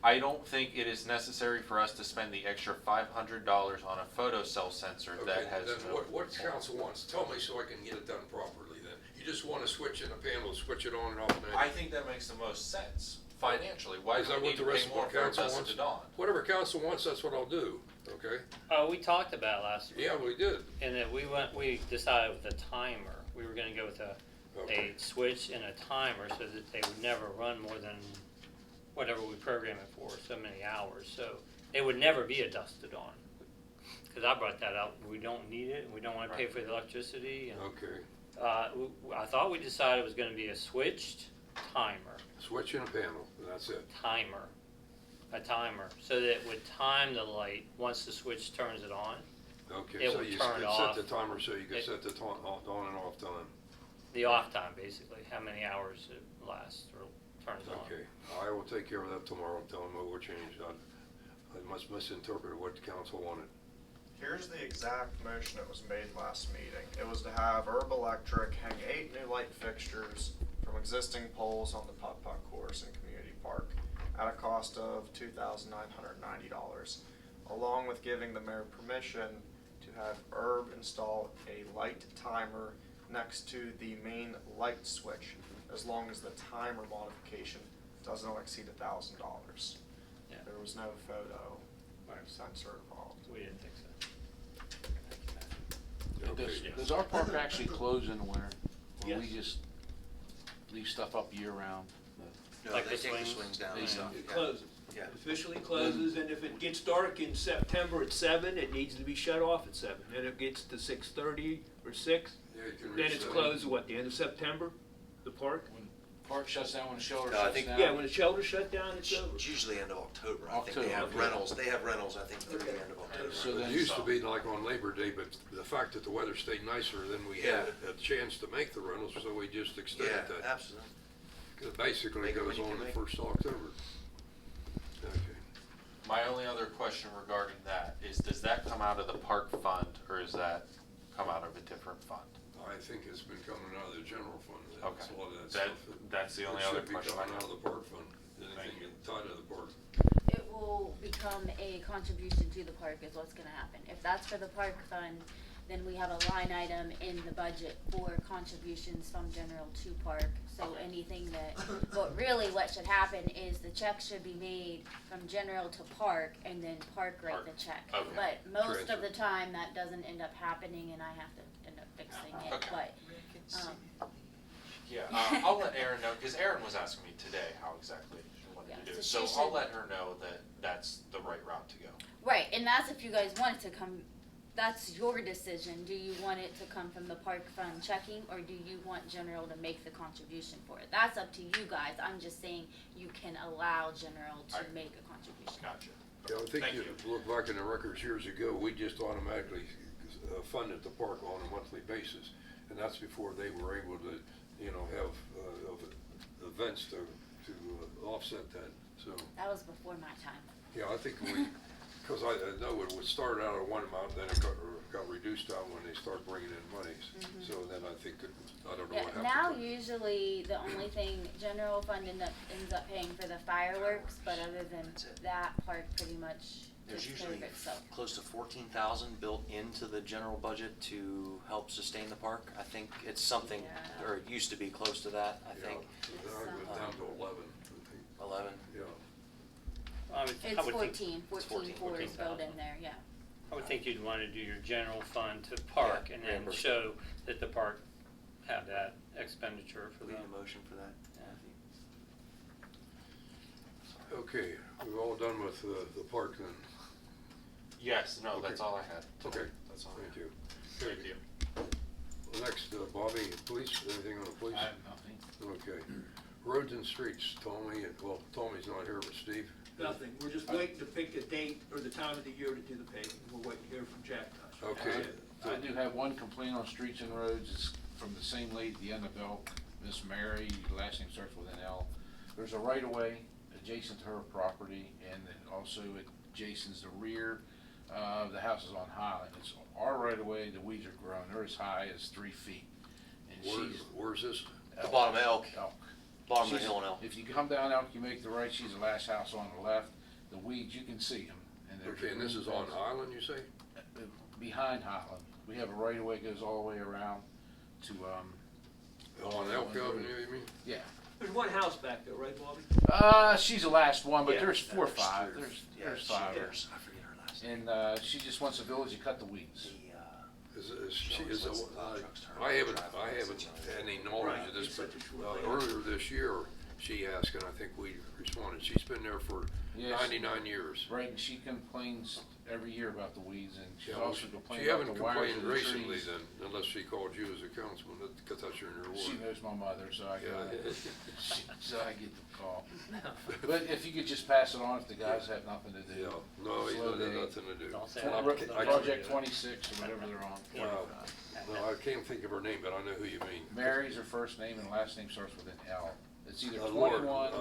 Speaker 9: I don't think it is necessary for us to spend the extra $500 on a photocell sensor that
Speaker 1: Okay,
Speaker 9: has
Speaker 1: then
Speaker 9: no.
Speaker 1: what council wants? Tell me so I can get it done properly then. You just want to switch in the panel, switch it on and off and
Speaker 9: I think that makes the most sense financially. Why
Speaker 1: Is
Speaker 9: do
Speaker 1: that
Speaker 9: we
Speaker 1: what
Speaker 9: need
Speaker 1: the
Speaker 9: to
Speaker 1: rest
Speaker 9: pay
Speaker 1: of
Speaker 9: more
Speaker 1: the
Speaker 9: for a
Speaker 1: council
Speaker 9: dusk
Speaker 1: wants?
Speaker 9: to dawn?
Speaker 1: Whatever council wants, that's what I'll do, okay?
Speaker 4: We talked about last week,
Speaker 1: Yeah, we did.
Speaker 4: and then we decided with a timer, we were gonna go with
Speaker 1: Okay.
Speaker 4: a switch and a timer so that they would never run more than whatever we program it for, so many hours, so it would never be a dusk to dawn. Cause I brought that up, we don't need it, we don't wanna pay for the electricity, and,
Speaker 1: Okay.
Speaker 4: I thought we decided it was gonna be a switched timer,
Speaker 1: Switch in a panel, and that's it.
Speaker 4: a timer, so that it would time the light once the switch turns it on.
Speaker 1: Okay,
Speaker 4: It
Speaker 1: so
Speaker 4: would
Speaker 1: you
Speaker 4: turn
Speaker 1: set
Speaker 4: off.
Speaker 1: the timer so you can
Speaker 4: It-
Speaker 1: set the on and off time.
Speaker 4: The off time, basically, how many hours it lasts or turns on.
Speaker 1: Okay, I will take care of that tomorrow, tell them what we're changed. I must misinterpret what the council wanted.
Speaker 3: Here's the exact motion that was made last meeting. It was to have Herb Electric hang 8 new light fixtures from existing poles on the putt-putt course in Community Park at a cost of $2,990, along with giving the mayor permission to have Herb install a light timer next to the main light switch, as long as the timer modification doesn't exceed $1,000.
Speaker 4: Yeah.
Speaker 3: There was no photo
Speaker 4: Right.
Speaker 3: sensor involved.
Speaker 4: We didn't think so.
Speaker 1: Okay.
Speaker 7: Does our park actually close in the winter? Or we
Speaker 4: Yes.
Speaker 7: just leave stuff up year round?
Speaker 2: No,
Speaker 4: Like
Speaker 2: they
Speaker 4: the
Speaker 2: take the
Speaker 4: swings?
Speaker 2: swings down
Speaker 7: They
Speaker 2: and
Speaker 7: do.
Speaker 2: stuff.
Speaker 10: It
Speaker 2: yeah.
Speaker 10: closes.
Speaker 2: Yeah.
Speaker 10: Officially closes, and if it gets dark in September at 7, it needs to be shut off at 7. Then it gets to 6:30 or 6,
Speaker 1: Yeah, you can
Speaker 10: then
Speaker 1: reach
Speaker 10: it's
Speaker 1: that.
Speaker 10: closed, what, the end of September? The park?
Speaker 7: When park shuts down, when the shelter
Speaker 2: No, I
Speaker 7: shuts
Speaker 2: think-
Speaker 7: down?
Speaker 10: Yeah, when the shelter shut down, it's over.
Speaker 2: It's usually end of October. I think they
Speaker 7: October,
Speaker 2: have
Speaker 7: okay.
Speaker 2: rentals. They have rentals, I think, through the end of October.
Speaker 7: So
Speaker 1: It
Speaker 7: then-
Speaker 1: used to be like on Labor Day, but the fact that the weather stayed nicer, then we had a chance to make the rentals, so we just
Speaker 2: Yeah,
Speaker 1: extended that.
Speaker 2: absolutely.
Speaker 1: It basically
Speaker 2: Make it when
Speaker 1: goes
Speaker 2: you
Speaker 1: on
Speaker 2: can
Speaker 1: the
Speaker 2: make it.
Speaker 1: 1st of October. Okay.
Speaker 9: My only other question regarding that is, does that come out of the park fund, or does that come out of a different fund?
Speaker 1: I think it's been coming out of the general fund.
Speaker 9: Okay.
Speaker 1: That's a lot of that
Speaker 9: That,
Speaker 1: stuff.
Speaker 9: that's the only
Speaker 1: It
Speaker 9: other
Speaker 1: should be
Speaker 9: question I
Speaker 1: coming out
Speaker 9: have.
Speaker 1: of the park fund,
Speaker 9: Thank
Speaker 1: anything
Speaker 9: you.
Speaker 1: tied to the park.
Speaker 5: It will become a contribution to the park is what's gonna happen. If that's for the park fund, then we have a line item in the budget for contributions from general to park. So anything that, what should happen is the check should be made from general to park and then park write the check.
Speaker 9: Okay.
Speaker 5: But most of
Speaker 1: Transfer.
Speaker 5: the time, that doesn't end up happening and I have to end up fixing it,
Speaker 9: Okay.
Speaker 5: but,
Speaker 9: Yeah, I'll let Erin know, because Erin was asking me today how exactly she wanted
Speaker 5: Yeah,
Speaker 9: to do it.
Speaker 5: so
Speaker 9: So
Speaker 5: she
Speaker 9: I'll
Speaker 5: should-
Speaker 9: let her know that that's the right route to go.
Speaker 5: right, and that's if you guys want it to come, that's your decision. Do you want it to come from the park fund checking, or do you want general to make the contribution for it? That's up to you guys. I'm just saying you can allow general to
Speaker 9: Alright.
Speaker 5: make a contribution.
Speaker 9: Gotcha.
Speaker 1: Yeah, I think
Speaker 9: Thank
Speaker 1: you
Speaker 9: you.
Speaker 1: look back in the records years ago, we just automatically funded the park on a monthly basis. and that's before they were able to, you know, have, events to offset that, so.
Speaker 5: That was before my time.
Speaker 1: Yeah, I think because I know it was started out at one amount, then it got reduced down when they started bringing in monies. So then I think, I don't know
Speaker 5: Yeah,
Speaker 1: what happened.
Speaker 5: now usually the only thing, general fund ends up paying for the fireworks, but other than that part pretty much
Speaker 2: There's
Speaker 5: takes care
Speaker 2: usually
Speaker 5: of itself.
Speaker 2: close to 14,000 built into the general budget to help sustain the park. I think it's something,
Speaker 5: Yeah.
Speaker 2: or it used to be close to that, I think.
Speaker 1: Yeah, so then I went down to 11, I think,
Speaker 2: 11.
Speaker 1: yeah.
Speaker 4: I would
Speaker 5: It's
Speaker 4: think-
Speaker 5: 14 is built in there, yeah.
Speaker 4: I would think you'd wanna do your general fund to park
Speaker 2: Yeah,
Speaker 4: and then
Speaker 2: reimbursement.
Speaker 4: show that the park had that expenditure for
Speaker 2: We need
Speaker 4: them.
Speaker 2: a motion for that.
Speaker 1: Okay, we've all done with the park then.
Speaker 9: Yes, no, that's
Speaker 1: Okay.
Speaker 9: all I had.
Speaker 1: Okay,
Speaker 9: That's all I
Speaker 1: thank
Speaker 9: had.
Speaker 1: you.
Speaker 9: Thank you.
Speaker 1: Well, next, Bobby, police, anything on the police?
Speaker 7: I have nothing.
Speaker 1: Okay. Roads and streets, Tommy, well, Tommy's not here, but Steve?
Speaker 10: Nothing, we're just waiting to pick a date or the time of the year to do the paving. We're waiting to hear from Jack Tush.
Speaker 1: Okay.
Speaker 10: That's it.
Speaker 7: I do have one complaint on streets and roads, it's from the same lady at the end of Elk, Miss Mary, last name starts with an L. There's a right of way adjacent to her property, and then also adjacent to the rear, the house is on Highland. It's our right of way, the weeds are growing, they're as high as 3 feet. And
Speaker 1: Where's this?
Speaker 2: The bottom of Elk,
Speaker 7: Elk.
Speaker 2: bottom of the
Speaker 7: She's-
Speaker 2: hill on Elk.
Speaker 7: If you come down Elk, you make the right, she's the last house on the left, the weeds, you can see them.
Speaker 1: Okay, and this is on Island, you say?
Speaker 7: Behind Highland. We have a right of way goes all the way around to,
Speaker 1: On Elk Avenue, you mean?
Speaker 7: yeah.
Speaker 10: There's one house back there, right, Bobby?
Speaker 7: She's the last one, but
Speaker 10: Yeah.
Speaker 7: there's 4 or 5. There's
Speaker 2: There's
Speaker 7: 5.
Speaker 2: I forget her last name.
Speaker 7: And she just wants the village to cut the weeds.
Speaker 1: Is she,
Speaker 2: always lets the trucks turn.
Speaker 1: I haven't had any knowledge of this,
Speaker 10: It's
Speaker 1: but
Speaker 10: such a short lane.
Speaker 1: earlier this year, she asked, and I think we responded, she's been there for
Speaker 7: Yes.
Speaker 1: 99 years.
Speaker 7: Right, and she complains every year about the weeds, and she's
Speaker 1: Yeah, well,
Speaker 7: also
Speaker 1: she
Speaker 7: complaining about
Speaker 1: haven't
Speaker 7: the wires
Speaker 1: complained
Speaker 7: in the
Speaker 1: recently
Speaker 7: trees.
Speaker 1: then, unless she called you as a councilman, because that's your
Speaker 7: She
Speaker 1: ward.
Speaker 7: knows my mother, so I
Speaker 1: Yeah.
Speaker 7: get it. So I get the call. But if you could just pass it on if the guys have nothing to do.
Speaker 1: Yeah, no, he's
Speaker 7: Slow
Speaker 1: got
Speaker 7: day.
Speaker 1: nothing to do.
Speaker 4: Don't say
Speaker 7: Pro-
Speaker 4: that.
Speaker 1: I can't-
Speaker 7: Project 26 or whatever they're on.
Speaker 1: Wow. No, I can't think of her name, but I know who you mean.
Speaker 7: Mary's her first name and last name starts with an L. It's either
Speaker 1: Lord,
Speaker 7: 21,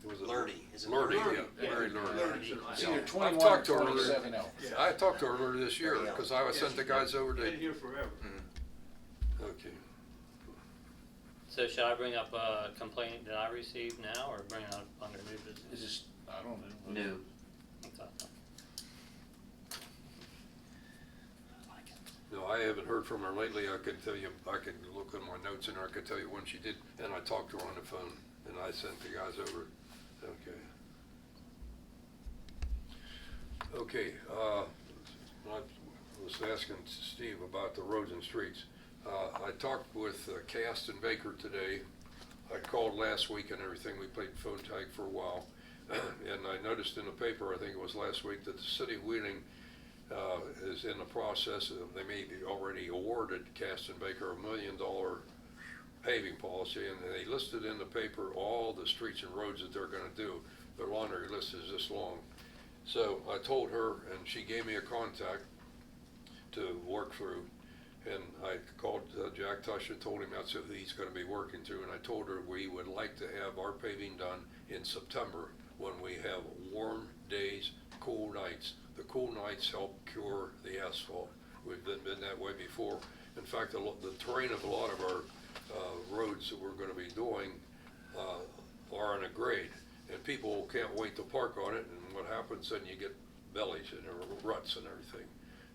Speaker 1: was it?
Speaker 2: Lurdy, is it
Speaker 1: Lurdy,
Speaker 2: Lurdy?
Speaker 1: yeah, Mary
Speaker 10: Yeah.
Speaker 1: Lurdy.
Speaker 10: Lurdy.
Speaker 7: it's
Speaker 1: Yeah.
Speaker 7: either
Speaker 1: I've
Speaker 7: 21 or
Speaker 1: talked to her.
Speaker 7: 27 L.
Speaker 1: I talked to her earlier this year,
Speaker 2: Yeah.
Speaker 1: because I sent the guys over
Speaker 10: Been
Speaker 1: to,
Speaker 10: here forever.
Speaker 1: okay.
Speaker 4: So should I bring up a complaint that I received now, or bring it up under new business?
Speaker 7: It's just, I don't know.
Speaker 8: New.
Speaker 1: No, I haven't heard from her lately. I can tell you, I can look in my notes and I can tell you when she did, and I talked to her on the phone, and I sent the guys over. Okay. Okay, I was asking Steve about the roads and streets. I talked with Cast and Baker today. I called last week and everything. We played phone tag for a while. And I noticed in the paper, I think it was last week, that the city of Wheeling is in the process of, they may be already awarded Cast and Baker $1 million paving policy, and they listed in the paper all the streets and roads that they're gonna do. Their laundry list is this long. So I told her, and she gave me a contact to work through, and I called Jack Tush and told him that's who he's gonna be working through, and I told her we would like to have our paving done in September, when we have warm days, cool nights. The cool nights help cure the asphalt. We've been that way before. In fact, the terrain of a lot of our roads that we're gonna be doing are on a grade, and people can't wait to park on it, and what happens, then you get bellies and ruts and everything.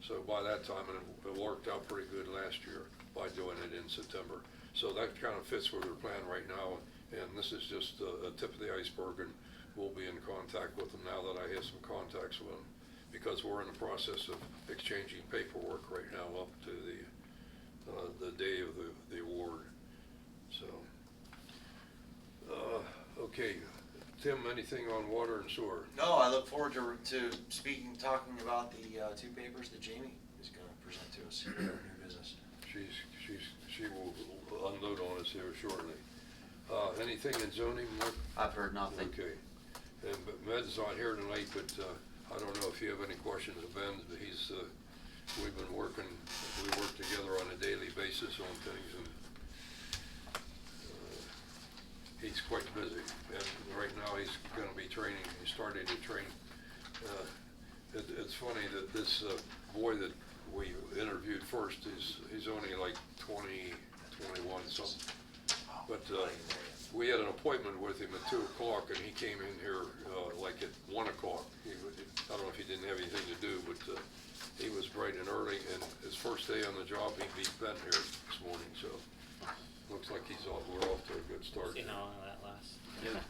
Speaker 1: So by that time, and it worked out pretty good last year by doing it in September. So that kind of fits with their plan right now, and this is just a tip of the iceberg, and we'll be in contact with them now that I have some contacts with them, because we're in the process of exchanging paperwork right now up to the day of the award. So, okay, Tim, anything on water and sewer?
Speaker 2: No, I look forward to talking about the 2 papers that Jamie is gonna present to us here in our new business.
Speaker 1: She will unload on us here shortly. Anything in zoning, Mark?
Speaker 8: I've heard nothing.
Speaker 1: Okay, and but Med's not here tonight, but I don't know if you have any questions of Ben's, but we've been working, we work together on a daily basis on things, and he's quite busy. And right now he's gonna be training, he's starting to train. It's funny that this boy that we interviewed first, he's only like 20, 21 something. But we had an appointment with him at 2 o'clock, and he came in here like at 1 o'clock. I don't know if he didn't have anything to do, but he was bright and early, and his first day on the job, he'd been here this morning, so looks like we're off to a good start.
Speaker 4: See how long that lasts.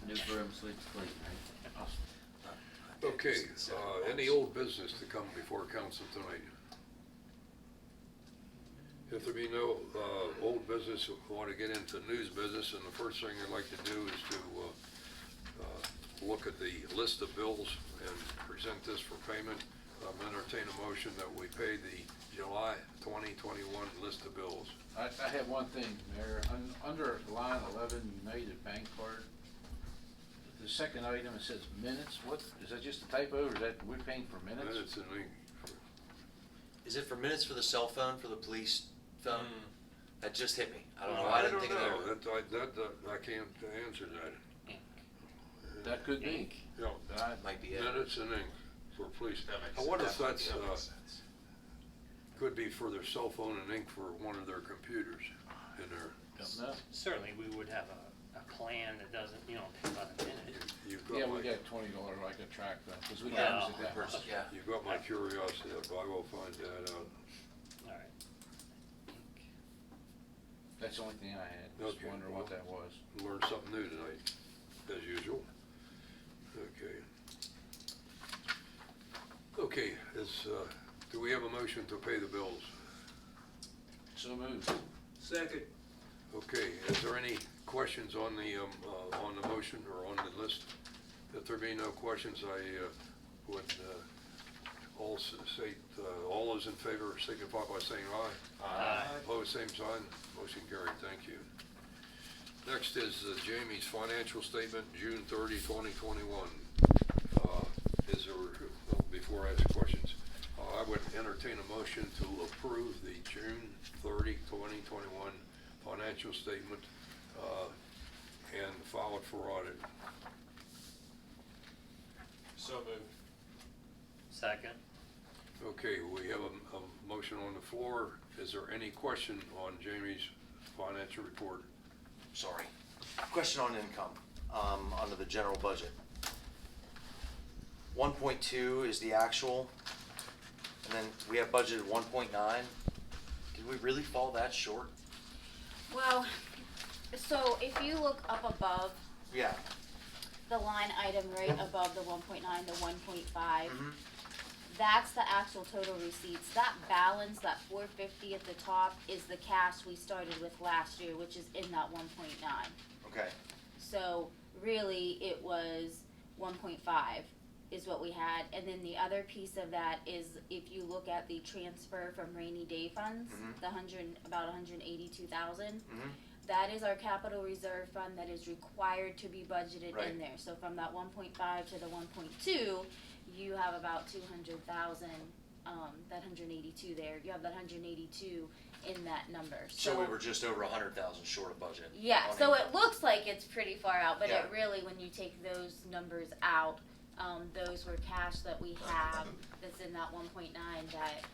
Speaker 8: New broom sweeps clean, right?
Speaker 1: Okay, any old business to come before council tonight? If there be no old business, we want to get into news business, and the first thing I'd like to do is to look at the list of bills and present this for payment. Entertain a motion that we pay the July 2021 list of bills.
Speaker 7: I have one thing, Mayor. Under line 11, United Bank Card, the second item, it says minutes. What, is that just a typo, or is that, we're paying for minutes?
Speaker 1: Minutes and
Speaker 2: Is it for minutes for the cell phone, for the police phone? That just hit me. I don't know, I didn't think of that.
Speaker 1: I can't answer that.
Speaker 7: That could be.
Speaker 4: Ink.
Speaker 1: Yeah,
Speaker 2: That might be it.
Speaker 1: minutes and ink for police.
Speaker 9: That makes
Speaker 1: I wonder if
Speaker 9: sense.
Speaker 1: that's, could be for their cell phone and ink for one of their computers in there.
Speaker 7: Don't know.
Speaker 4: Certainly, we would have a plan that doesn't, take about a minute.
Speaker 1: You've
Speaker 7: Yeah,
Speaker 1: got
Speaker 7: we
Speaker 1: my,
Speaker 7: got $20 I can track them, because we
Speaker 4: Yeah.
Speaker 7: can use it that much.
Speaker 2: Yeah.
Speaker 1: you've got my curiosity, I will find that out.
Speaker 4: All right. Ink.
Speaker 7: That's the only thing I had, just
Speaker 1: Okay,
Speaker 7: wondering what that was.
Speaker 1: Learned something new tonight, as usual. Okay. Okay, do we have a motion to pay the bills?
Speaker 7: So moved.
Speaker 10: Second.
Speaker 1: Okay, is there any questions on the motion or on the list? If there be no questions, I would all say, all those in favor signify by saying aye.
Speaker 4: Aye.
Speaker 1: Opposed, same sign. Motion carried, thank you. Next is Jamie's financial statement, June 30, 2021. Is there, before I ask questions, I would entertain a motion to approve the June 30, 2021 financial statement and file it for audit.
Speaker 9: So moved.
Speaker 4: Second.
Speaker 1: Okay, we have a motion on the floor. Is there any question on Jamie's financial report?
Speaker 2: Sorry. Question on income, under the general budget. 1.2 is the actual, and then we have budgeted 1.9. Did we really fall that short?
Speaker 5: Well, so if you look up above
Speaker 2: Yeah.
Speaker 5: the line item right above the 1.9, the 1.5,
Speaker 2: Mhm.
Speaker 5: that's the actual total receipts. That balance, that 450 at the top, is the cash we started with last year, which is in that 1.9.
Speaker 2: Okay.
Speaker 5: So really, it was 1.5 is what we had, and then the other piece of that is if you look at the transfer from rainy day funds,
Speaker 2: Mhm.
Speaker 5: the about 182,000.
Speaker 2: Mhm.
Speaker 5: That is our capital reserve fund that is required to be budgeted
Speaker 2: Right.
Speaker 5: in there. So from that 1.5 to the 1.2, you have about 200,000. That 182 there. You have that 182 in that number.
Speaker 2: So we were just over 100,000 short of budget.
Speaker 5: Yeah,
Speaker 2: on
Speaker 5: so
Speaker 2: income.
Speaker 5: it looks like it's pretty far out, but
Speaker 2: Yeah.
Speaker 5: it really, when you take those numbers out, those were cash that we have that's in that 1.9 that,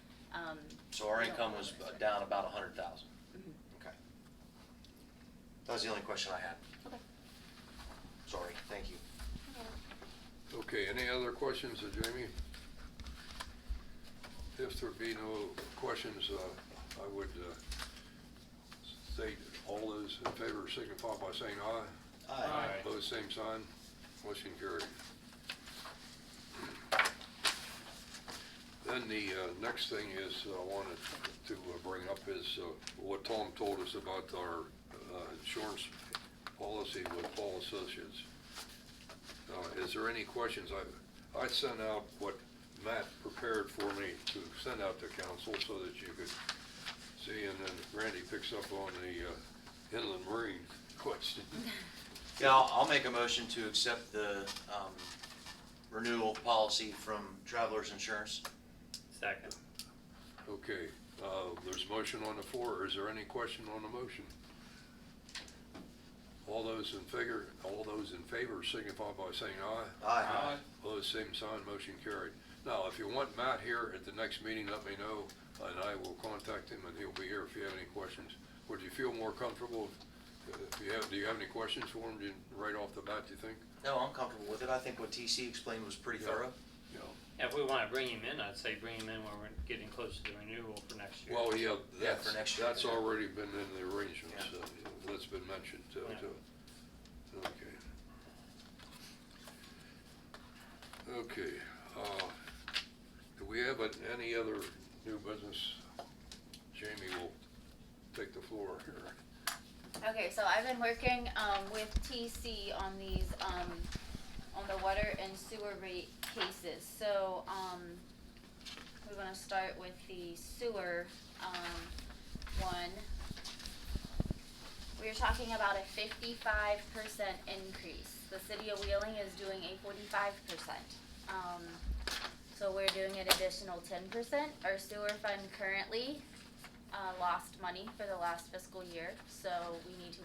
Speaker 2: So our
Speaker 5: we don't
Speaker 2: income
Speaker 5: know
Speaker 2: was
Speaker 5: what it's
Speaker 2: down about 100,000.
Speaker 5: Mhm.
Speaker 2: Okay. That was the only question I had.
Speaker 5: Okay.
Speaker 2: Sorry, thank you.
Speaker 1: Okay, any other questions of Jamie? If there be no questions, I would state all those in favor signify by saying aye.
Speaker 4: Aye.
Speaker 1: Opposed, same sign. Motion carried. Then the next thing is I wanted to bring up is what Tom told us about our insurance policy with Paul Associates. Is there any questions? I sent out what Matt prepared for me to send out to council so that you could see, and then Randy picks up on the inland marine question.
Speaker 2: Yeah, I'll make a motion to accept the renewal policy from Travelers Insurance.
Speaker 4: Second.
Speaker 1: Okay, there's a motion on the floor. Is there any question on the motion? All those in favor signify by saying aye.
Speaker 2: Aye.
Speaker 1: Opposed, same sign, motion carried. Now, if you want Matt here at the next meeting, let me know, and I will contact him, and he'll be here if you have any questions. Would you feel more comfortable if you have, do you have any questions for him right off the bat, do you think?
Speaker 2: No, I'm comfortable with it. I think what TC explained was pretty
Speaker 1: Yeah.
Speaker 2: thorough.
Speaker 1: Yeah.
Speaker 4: If we wanna bring him in, I'd say bring him in when we're getting close to the renewal for next year.
Speaker 1: Well, yeah,
Speaker 2: Yeah,
Speaker 1: that's,
Speaker 2: for next year.
Speaker 1: that's already been in the arrangements,
Speaker 2: Yeah.
Speaker 1: that's been mentioned,
Speaker 4: Yeah.
Speaker 1: okay. Okay, do we have any other new business? Jamie will take the floor here.
Speaker 5: Okay, so I've been working with TC on these on the water and sewer rate cases. So we're gonna start with the sewer one. We're talking about a 55% increase. The city of Wheeling is doing a 45%. So we're doing an additional 10%. Our sewer fund currently lost money for the last fiscal year, so we need to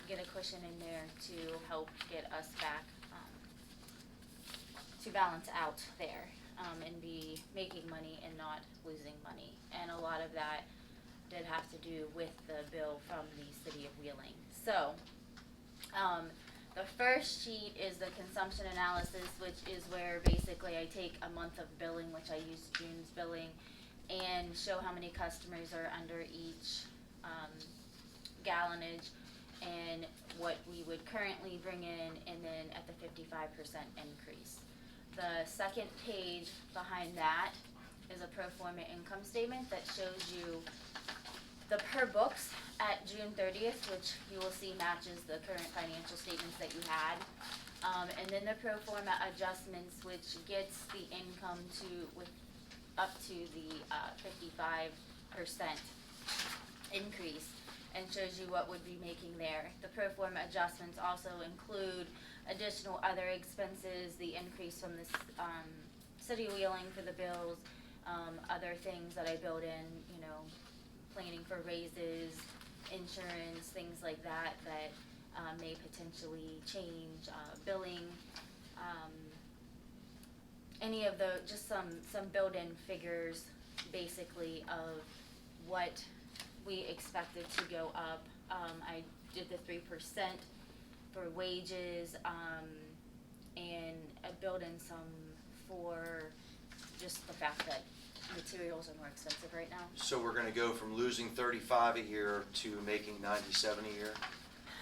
Speaker 5: get a cushion in there to help get us back, to balance out there, and be making money and not losing money. And a lot of that did have to do with the bill from the city of Wheeling. So, the first sheet is the consumption analysis, which is where basically I take a month of billing, which I use June's billing, and show how many customers are under each gallonage and what we would currently bring in, and then at the 55% increase. The second page behind that is a pro forma income statement that shows you the per books at June 30th, which you will see matches the current financial statements that you had. And then the pro forma adjustments, which gets the income up to the 55% increase and shows you what would be making there. The pro forma adjustments also include additional other expenses, the increase from the city of Wheeling for the bills, other things that I build in, planning for raises, insurance, things like that may potentially change, billing, any of the, just some built-in figures basically of what we expected to go up. I did the 3% for wages, and I built in some for just the fact that materials are more expensive right now.
Speaker 2: So we're gonna go from losing 35 a year to making 97 a year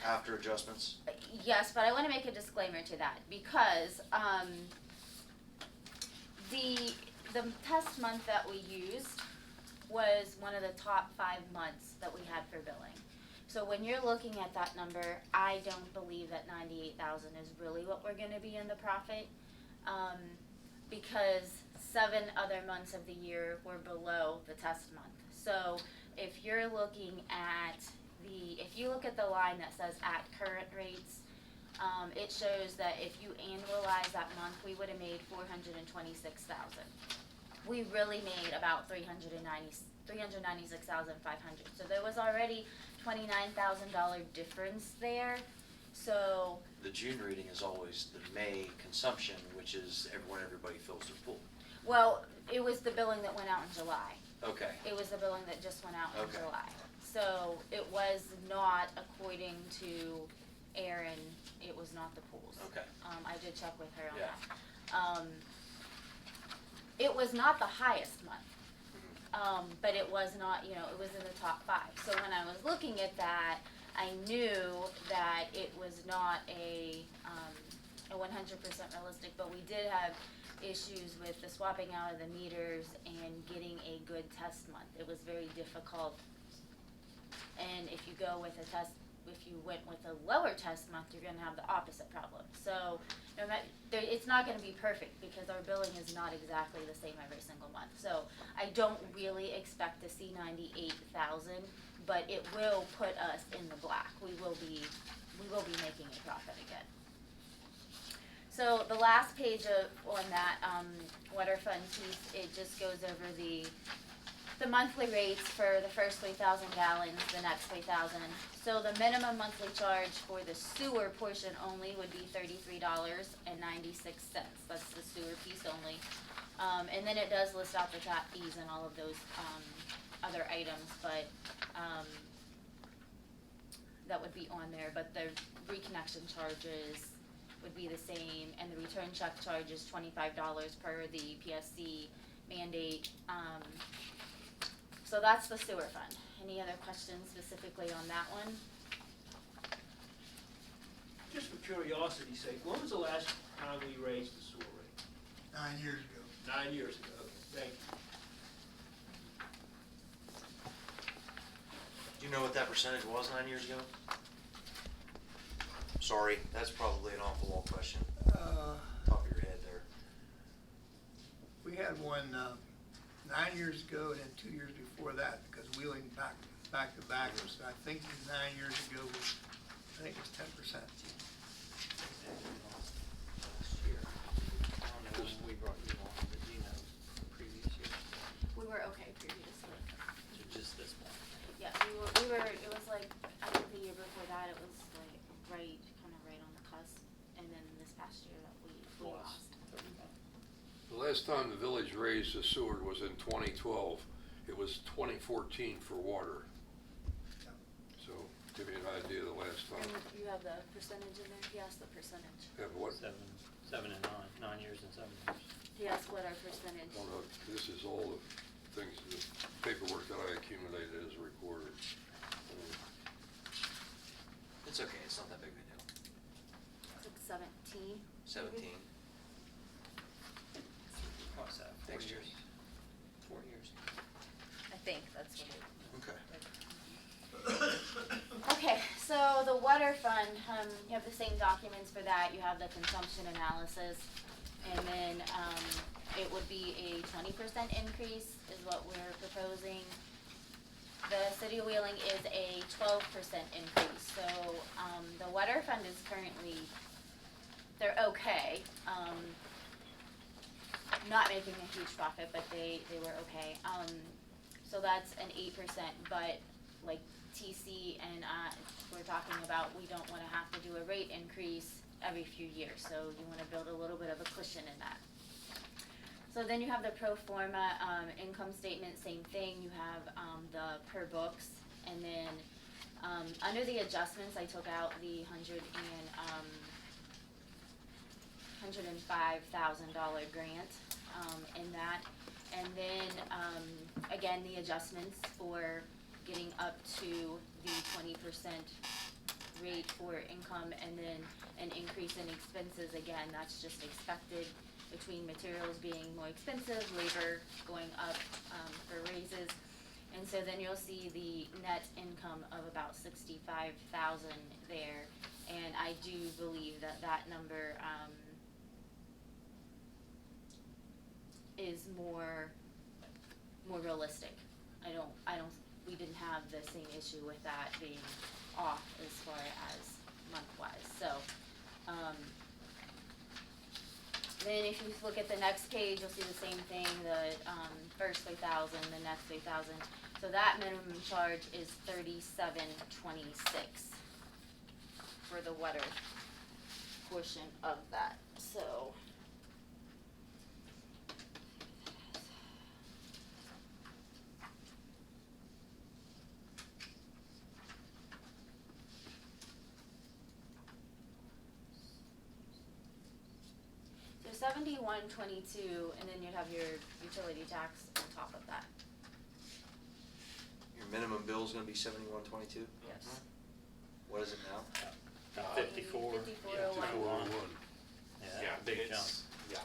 Speaker 2: after adjustments?
Speaker 5: Yes, but I want to make a disclaimer to that because the test month that we used was one of the top 5 months that we had for billing. So when you're looking at that number, I don't believe that 98,000 is really what we're going to be in the profit, because 7 other months of the year were below the test month. So if you're looking at if you look at the line that says at current rates, it shows that if you annualize that month, we would have made 426,000. We really made about 396,500. So there was already $29,000 difference there. So
Speaker 2: The June reading is always the May consumption, which is when everybody fills their pool.
Speaker 5: well, it was the billing that went out in July.
Speaker 2: Okay.
Speaker 5: It was the billing that just went out in
Speaker 2: Okay.
Speaker 5: July. So it was not, according to Erin, it was not the pools.
Speaker 2: Okay.
Speaker 5: I did check with her on
Speaker 2: Yeah.
Speaker 5: that. It was not the highest month, but it was not, it was in the top 5. So when I was looking at that, I knew that it was not a 100% realistic, but we did have issues with the swapping out of the meters and getting a good test month. It was very difficult. And if you went with a lower test month, you're gonna have the opposite problem. So, it's not gonna be perfect because our billing is not exactly the same every single month. So, I don't really expect to see 98,000, but it will put us in the black. We will be making a profit again. So the last page on that, water fund piece, it just goes over the monthly rates for the first 3,000 gallons, the next 3,000. So the minimum monthly charge for the sewer portion only would be $33.96. That's the sewer piece only. And then it does list out the tap fees and all of those, other items, but, that would be on there, but the reconnection charges would be the same, and the return check charge is $25 per the PSC mandate. So that's the sewer fund. Any other questions specifically on that one?
Speaker 10: Just for curiosity's sake, when was the last time we raised the sewer rate?
Speaker 6: 9 years ago.
Speaker 10: 9 years ago, okay, thank you.
Speaker 2: Do you know what that percentage was 9 years ago? Sorry, that's probably an awful long question, top of your head there.
Speaker 6: We had one 9 years ago and then 2 years before that, because wheeling back to back was, I think 9 years ago was, I think it was 10%.
Speaker 4: Last year. I don't know when we brought you on, but you know, previous years,
Speaker 5: We were okay previously.
Speaker 4: to just this one.
Speaker 5: Yeah, we were, it was like, I think the year before that, it was like kind of right on the cusp, and then this past year that we lost.
Speaker 1: The last time the village raised the sewer was in 2012. It was 2014 for water.
Speaker 6: Yeah.
Speaker 1: So, give you an idea of the last time.
Speaker 5: And you have the percentage in there? He asked the percentage.
Speaker 1: Have what?
Speaker 4: Seven and 9 years and 7 years.
Speaker 5: He asked what our percentage.
Speaker 1: Oh, no, this is all the things, the paperwork that I accumulated as a recorder.
Speaker 2: It's okay, it's not that big of a deal.
Speaker 5: It's like 17.
Speaker 2: 17.
Speaker 4: What's that, 4
Speaker 2: Next
Speaker 4: years?
Speaker 2: year.
Speaker 4: 4 years.
Speaker 5: I think that's what it.
Speaker 2: Okay.
Speaker 5: Okay, so the water fund, you have the same documents for that, you have the consumption analysis, and then, it would be a 20% increase is what we're proposing. The city of Wheeling is a 12% increase, so, the water fund is currently, they're okay, not making a huge profit, but they were okay. So that's an 8%, but like TC and we're talking about, we don't wanna have to do a rate increase every few years, so you wanna build a little bit of a cushion in that. So then you have the pro forma, income statement, same thing, you have, the per books, and then, under the adjustments, I took out the $105,000 grant, in that. And then, again, the adjustments for getting up to the 20% rate for income, and then an increase in expenses, again, that's just expected between materials being more expensive, labor going up, for raises. And so then you'll see the net income of about 65,000 there, and I do believe that that number, is more realistic. We didn't have the same issue with that being off as far as month-wise, so, then if you look at the next page, you'll see the same thing, the, first 3,000, the next 3,000. So that minimum charge is $37.26 for the water portion of that, so. So 71.22, and then you'd have your utility tax on top of that.
Speaker 2: Your minimum bill's gonna be 71.22?
Speaker 5: Yes.
Speaker 2: What is it now?
Speaker 4: 54.
Speaker 5: 54.01.
Speaker 1: 5401.
Speaker 4: Yeah, big jump.
Speaker 2: Yeah.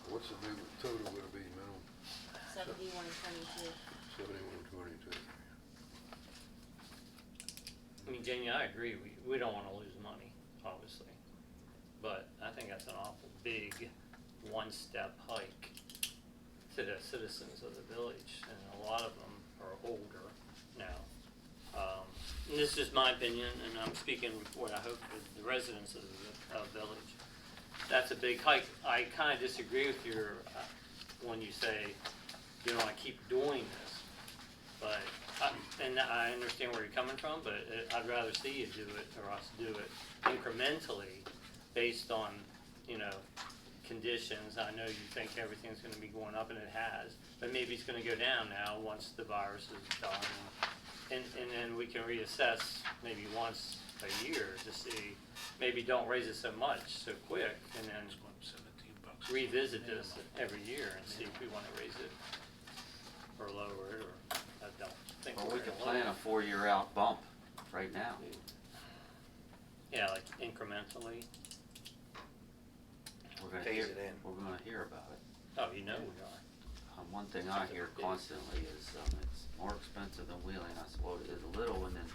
Speaker 1: What's the new total gonna be, minimum?
Speaker 5: 71.22.
Speaker 1: 7122.
Speaker 4: I mean, Jamie, I agree, we don't wanna lose money, obviously. But I think that's an awful big one-step hike to the citizens of the village, and a lot of them are older now. and this is my opinion, and I'm speaking what I hope for the residents of the village. That's a big hike. I kinda disagree with your, when you say you don't wanna keep doing this. But, and I understand where you're coming from, but I'd rather see you do it, or us do it incrementally, based on, you know, conditions. I know you think everything's gonna be going up, and it has, but maybe it's gonna go down now once the virus is done. And then we can reassess maybe once a year to see, maybe don't raise it so much, so quick, and then revisit this every year and see if we wanna raise it or lower it, or I don't think
Speaker 8: Well,
Speaker 4: we're
Speaker 8: we
Speaker 4: gonna
Speaker 8: could
Speaker 4: lower
Speaker 8: plan
Speaker 4: it.
Speaker 8: a 4-year out bump right now.
Speaker 4: Yeah, like incrementally.
Speaker 8: We're gonna
Speaker 2: Phase
Speaker 8: hear,
Speaker 2: it in.
Speaker 8: we're gonna hear about it.
Speaker 4: Oh, you know we are.
Speaker 8: One thing I hear constantly is, it's more expensive than wheeling. I said, well, it is a little, and then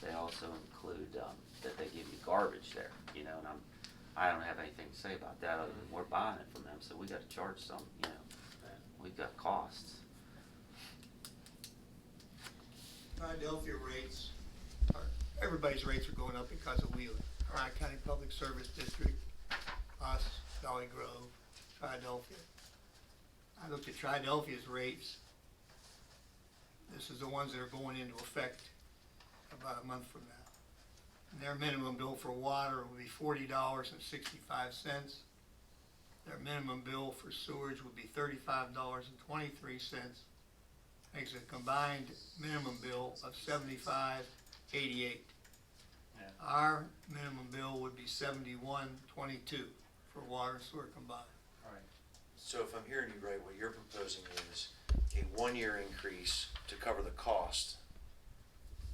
Speaker 8: they also include, that they give you garbage there, you know, and I don't have anything to say about that, other than we're buying it from them, so we gotta charge some, you know, we've got costs.
Speaker 6: Philadelphia rates, everybody's rates are going up because of wheeling. Ryan County Public Service District, us, Valley Grove, Philadelphia. I looked at Philadelphia's rates. This is the ones that are going into effect about a month from now. And their minimum bill for water will be $40.65. Their minimum bill for sewage would be $35.23. Makes a combined minimum bill of $75.88.
Speaker 4: Yeah.
Speaker 6: Our minimum bill would be $71.22 for water and sewer combined.
Speaker 2: So if I'm hearing you right, what you're proposing is a 1-year increase to cover the cost.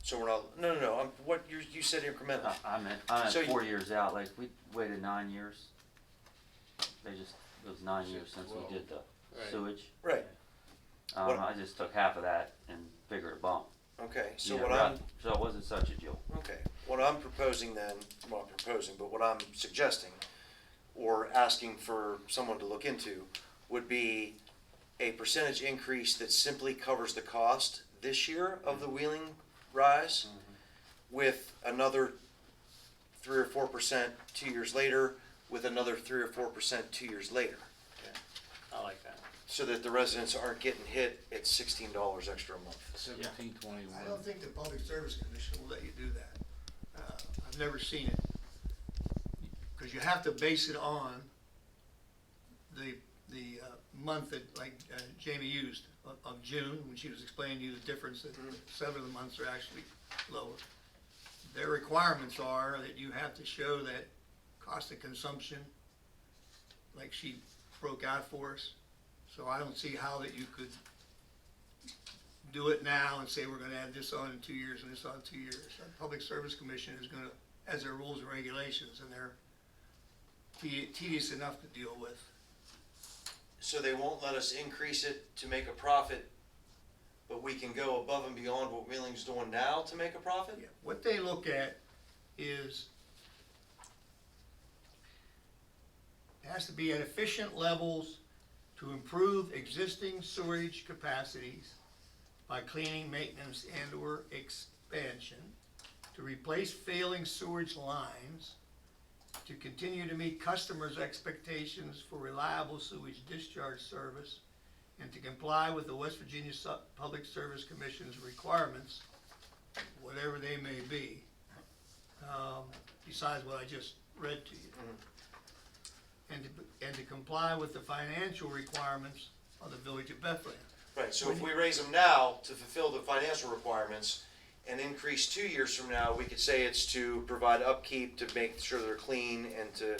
Speaker 2: So we're not, no, what you said incremental.
Speaker 8: I meant
Speaker 2: So you-
Speaker 8: 4 years out, like, we waited 9 years. It was 9 years since we did the
Speaker 4: Right.
Speaker 8: sewage.
Speaker 2: Right, What-
Speaker 8: I just took half of that and figured a bump.
Speaker 2: okay, so
Speaker 8: Yeah,
Speaker 2: what
Speaker 8: right.
Speaker 2: I'm,
Speaker 8: So it wasn't such a deal.
Speaker 2: okay, what I'm proposing then, well, not proposing, but what I'm suggesting, or asking for someone to look into, would be a percentage increase that simply covers the cost this year of the wheeling rise, with another 3 or 4% 2 years later, with another 3 or 4% 2 years later,
Speaker 4: I like that.
Speaker 2: so that the residents aren't getting hit at $16 extra a month.
Speaker 7: 1721.
Speaker 6: I don't think the Public Service Commission will let you do that. I've never seen it. Because you have to base it on the month that, like Jamie used, of June, when she was explaining to you the difference that 7 of the months are actually lower. Their requirements are that you have to show that cost of consumption, like she broke out for us. So I don't see how that you could do it now and say we're gonna add this on in 2 years and this on in 2 years. The Public Service Commission is gonna, has their rules and regulations, and they're tedious enough to deal with.
Speaker 2: So they won't let us increase it to make a profit, but we can go above and beyond what Wheeling's doing now to make a profit?
Speaker 6: Yeah, what they look at is, it has to be at efficient levels to improve existing sewerage capacities by cleaning, maintenance, and/or expansion, to replace failing sewage lines, to continue to meet customers' expectations for reliable sewage discharge service, and to comply with the West Virginia Public Service Commission's requirements, whatever they may be, besides what I just read to you. And to comply with the financial requirements of the Village of Bethlehem.
Speaker 2: Right, so if we raise them now to fulfill the financial requirements and increase 2 years from now, we could say it's to provide upkeep, to make sure they're clean and to,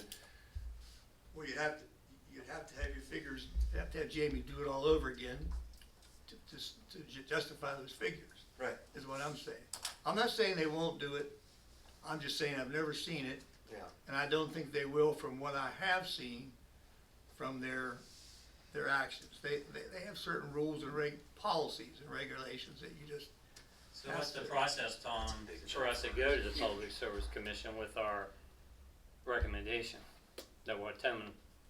Speaker 6: Well, you'd have to have your figures, you'd have to have Jamie do it all over again to justify those figures,
Speaker 2: right,
Speaker 6: is what I'm saying. I'm not saying they won't do it, I'm just saying I've never seen it,
Speaker 2: yeah.
Speaker 6: and I don't think they will from what I have seen from their actions. They have certain rules and policies and regulations that you just,
Speaker 4: So what's the process, Tom, for us to go to the Public Service Commission with our recommendation, that what Tim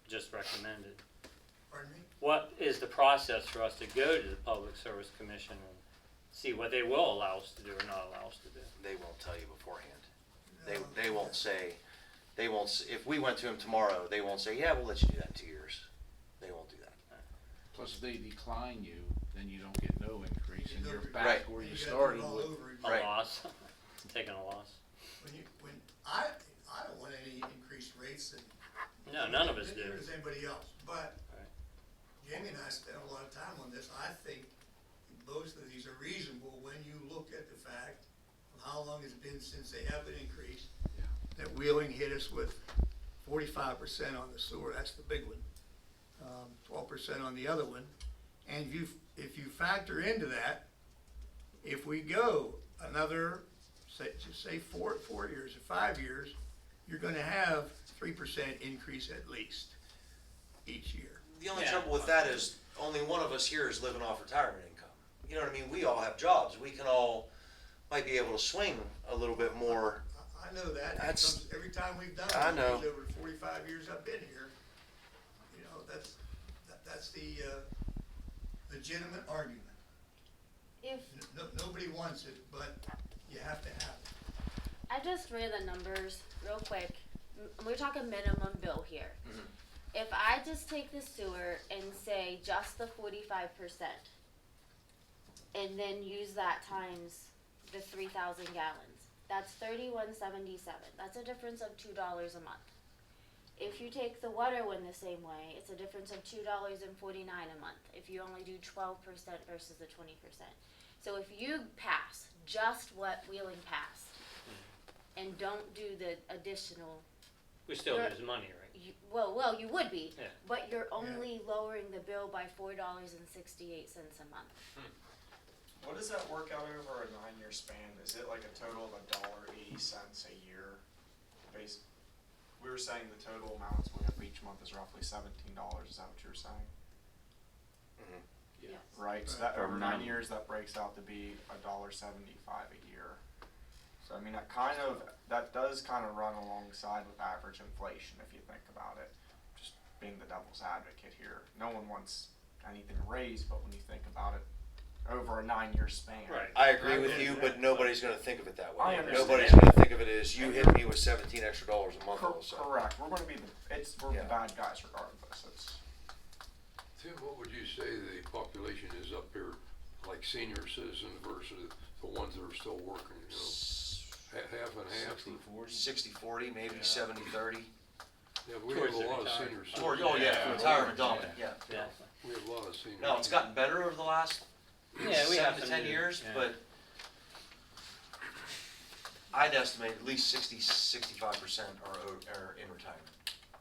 Speaker 4: just recommended?
Speaker 6: pardon me?
Speaker 4: What is the process for us to go to the Public Service Commission and see what they will allow us to do or not allow us to do.
Speaker 2: They won't tell you beforehand.
Speaker 6: No.
Speaker 2: They won't say, if we went to them tomorrow, they won't say, yeah, we'll let you do that in 2 years. They won't do that.
Speaker 7: Plus, if they decline you, then you don't get no increase, and you're back
Speaker 2: Right.
Speaker 7: where you
Speaker 6: gotta do it
Speaker 7: started
Speaker 6: all
Speaker 7: with.
Speaker 6: over again.
Speaker 4: A
Speaker 2: Right.
Speaker 4: loss, taking a loss.
Speaker 6: When I don't want any increased rates and.
Speaker 4: No, none of us do.
Speaker 6: Neither does anybody else, but
Speaker 4: Right.
Speaker 6: Jamie and I spent a lot of time on this. I think most of these are reasonable when you look at the fact of how long it's been since they have been increased.
Speaker 7: Yeah.
Speaker 6: That Wheeling hit us with 45% on the sewer, that's the big one. 12% on the other one. And if you factor into that, if we go another, say 4 years or 5 years, you're gonna have 3% increase at least each year.
Speaker 2: The only
Speaker 4: Yeah.
Speaker 2: trouble with that is only one of us here is living off retirement income. You know what I mean? We all have jobs. We can all, might be able to swing a little bit more.
Speaker 6: I know that,
Speaker 2: That's-
Speaker 6: because every time we've done it,
Speaker 2: I know.
Speaker 6: over the 45 years I've been here, you know, that's the legitimate argument.
Speaker 5: If
Speaker 6: Nobody wants it, but you have to have it.
Speaker 5: I just ran the numbers real quick. We're talking minimum bill here.
Speaker 2: Mhm.
Speaker 5: If I just take the sewer and say just the 45%, and then use that times the 3,000 gallons, that's 31.77. That's a difference of $2 a month. If you take the water one the same way, it's a difference of $2.49 a month. If you only do 12% versus the 20%. So if you pass just what Wheeling passed, and don't do the additional,
Speaker 4: We still
Speaker 5: You're-
Speaker 4: lose money, right?
Speaker 5: well, you would be,
Speaker 4: Yeah.
Speaker 5: but you're only lowering the bill by $4.68 a month.
Speaker 3: What does that work out over a 9-year span? Is it like a total of $1.80 a year? We were saying the total amounts we have each month is roughly $17. Is that what you were saying?
Speaker 2: Mhm.
Speaker 7: Yeah.
Speaker 5: Yes.
Speaker 3: Right. So that over 9 years, that breaks out to be $1.75 a year. So I mean, that does kind of run alongside with average inflation if you think about it. Just being the devil's advocate here, no one wants anything raised, but when you think about it, over a 9-year span.
Speaker 4: Right.
Speaker 2: I agree with you, but nobody's gonna think of it that way.
Speaker 3: I understand.
Speaker 2: Nobody's gonna think of it as you hit me with $17 extra a month also.
Speaker 3: Correct. We're going to be we're
Speaker 2: Yeah.
Speaker 3: the bad guys regardless. It's
Speaker 1: Tim, what would you say the population is up here, like senior citizens versus the ones that are still working, you know? Half and half?
Speaker 2: 60-40, maybe 70-30.
Speaker 1: Yeah, we have a lot of
Speaker 4: Retired.
Speaker 1: seniors.
Speaker 2: Oh, yeah, retirement dominant, yeah.
Speaker 4: Yeah.
Speaker 1: We have a lot of seniors.
Speaker 2: No, it's gotten better over the last
Speaker 4: Yeah, we
Speaker 2: 7
Speaker 4: have
Speaker 2: to
Speaker 4: some
Speaker 2: 10
Speaker 4: new-
Speaker 2: years,
Speaker 4: yeah.
Speaker 2: but I'd estimate at least 65% are in retirement.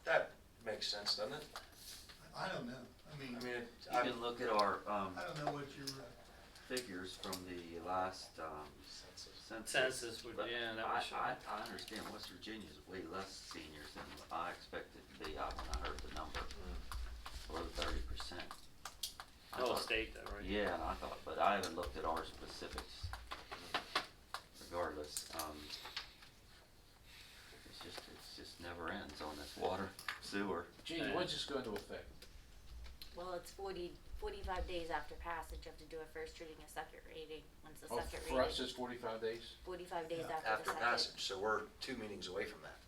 Speaker 2: That makes sense, doesn't it?
Speaker 6: I don't know, I mean,
Speaker 2: I mean,
Speaker 8: You can look at our,
Speaker 6: I don't know what your,
Speaker 8: figures from the last, census.
Speaker 4: Census would,
Speaker 8: But
Speaker 4: yeah, that would show.
Speaker 8: I understand West Virginia's way less seniors than I expected to be out when I heard the number, or the 30%. I
Speaker 4: The whole
Speaker 8: thought-
Speaker 4: state though, right?
Speaker 8: Yeah, and I thought, but I haven't looked at our specifics. Regardless, it's just never ends on this water, sewer.
Speaker 7: Gee, when's this go into effect?
Speaker 5: Well, it's 45 days after passage, you have to do a first reading, a second reading. Once the
Speaker 7: Oh,
Speaker 5: second
Speaker 7: for us,
Speaker 5: reading,
Speaker 7: it's 45 days,
Speaker 5: 45 days
Speaker 6: Yeah.
Speaker 5: after
Speaker 2: After
Speaker 5: the second.
Speaker 2: passage, so we're 2 meetings away from that.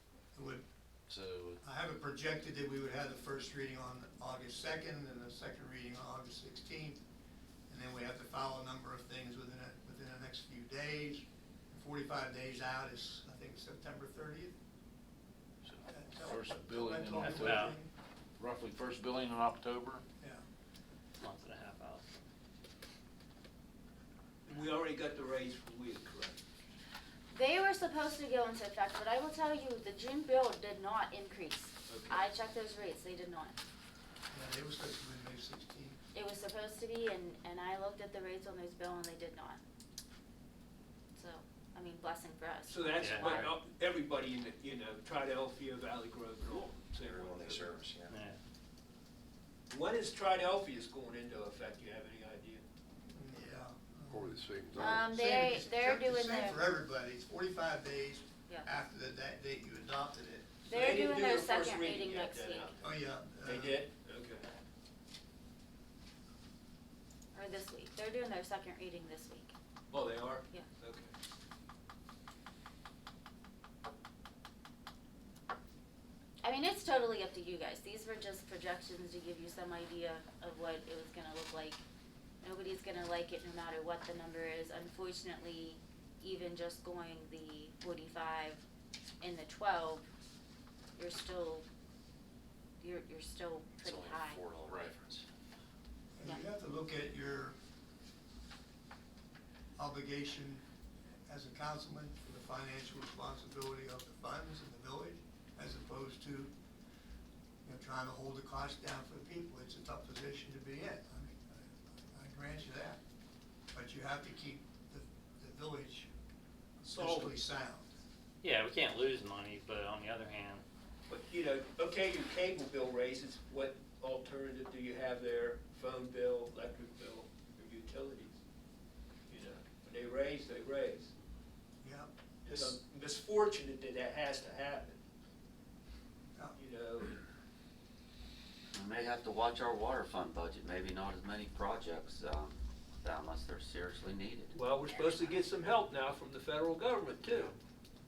Speaker 6: would,
Speaker 7: so
Speaker 6: I have it projected that we would have the first reading on August 2nd and the second reading on August 16th. And then we have to file a number of things within the next few days. 45 days out is, I think, September 30th.
Speaker 7: first billing in
Speaker 4: That's
Speaker 7: October,
Speaker 4: about-
Speaker 7: roughly first billing in October.
Speaker 6: Yeah.
Speaker 4: Month and a half out.
Speaker 10: We already got the raise for Wheeling, correct?
Speaker 5: They were supposed to go into effect, but I will tell you, the June bill did not increase.
Speaker 10: Okay.
Speaker 5: I checked those rates, they did not.
Speaker 6: Yeah, they were supposed to be May 16th.
Speaker 5: It was supposed to be, and I looked at the rates on those bill and they did not. So, I mean, blessing for us.
Speaker 10: So that's
Speaker 4: Yeah.
Speaker 10: what, everybody in the, Triadelphia, Valley Grove, and all. same
Speaker 2: Everyone
Speaker 10: one.
Speaker 2: they service, yeah.
Speaker 4: Yeah.
Speaker 10: When is Triadelphia's going into effect? You have any idea?
Speaker 6: Yeah.
Speaker 1: Or the same time.
Speaker 5: They're
Speaker 6: Same
Speaker 5: doing
Speaker 6: for
Speaker 5: their,
Speaker 6: everybody, it's 45 days
Speaker 5: Yeah.
Speaker 6: after that date you adopted it.
Speaker 5: they're
Speaker 10: They didn't
Speaker 5: doing
Speaker 10: do
Speaker 5: their
Speaker 10: their first
Speaker 5: second
Speaker 10: reading
Speaker 5: reading
Speaker 10: yet,
Speaker 5: next
Speaker 10: then,
Speaker 5: week,
Speaker 10: huh?
Speaker 6: Oh, yeah.
Speaker 10: They did? Okay.
Speaker 5: or this week. They're doing their second reading this week.
Speaker 10: Oh, they are?
Speaker 5: Yeah.
Speaker 10: Okay.
Speaker 5: I mean, it's totally up to you guys. These were just projections to give you some idea of what it was gonna look like. Nobody's gonna like it no matter what the number is. Unfortunately, even just going the 45 and the 12, you're still pretty high.
Speaker 2: Right.
Speaker 6: And you have to look at your obligation as a councilman for the financial responsibility of the funds in the village, as opposed to, trying to hold the cost down for the people. It's a tough position to be in. I mean, I grant you that. But you have to keep the village fiscally sound.
Speaker 4: Yeah, we can't lose money, but on the other hand,
Speaker 10: But, okay, your cable bill raises, what alternative do you have there? Phone bill, electric bill, or utilities? When they raise, they raise.
Speaker 6: Yeah.
Speaker 10: It's misfortunate that has to happen.
Speaker 6: Yeah.
Speaker 8: We may have to watch our water fund budget, maybe not as many projects, unless they're seriously needed.
Speaker 10: Well, we're supposed to get some help now from the federal government too.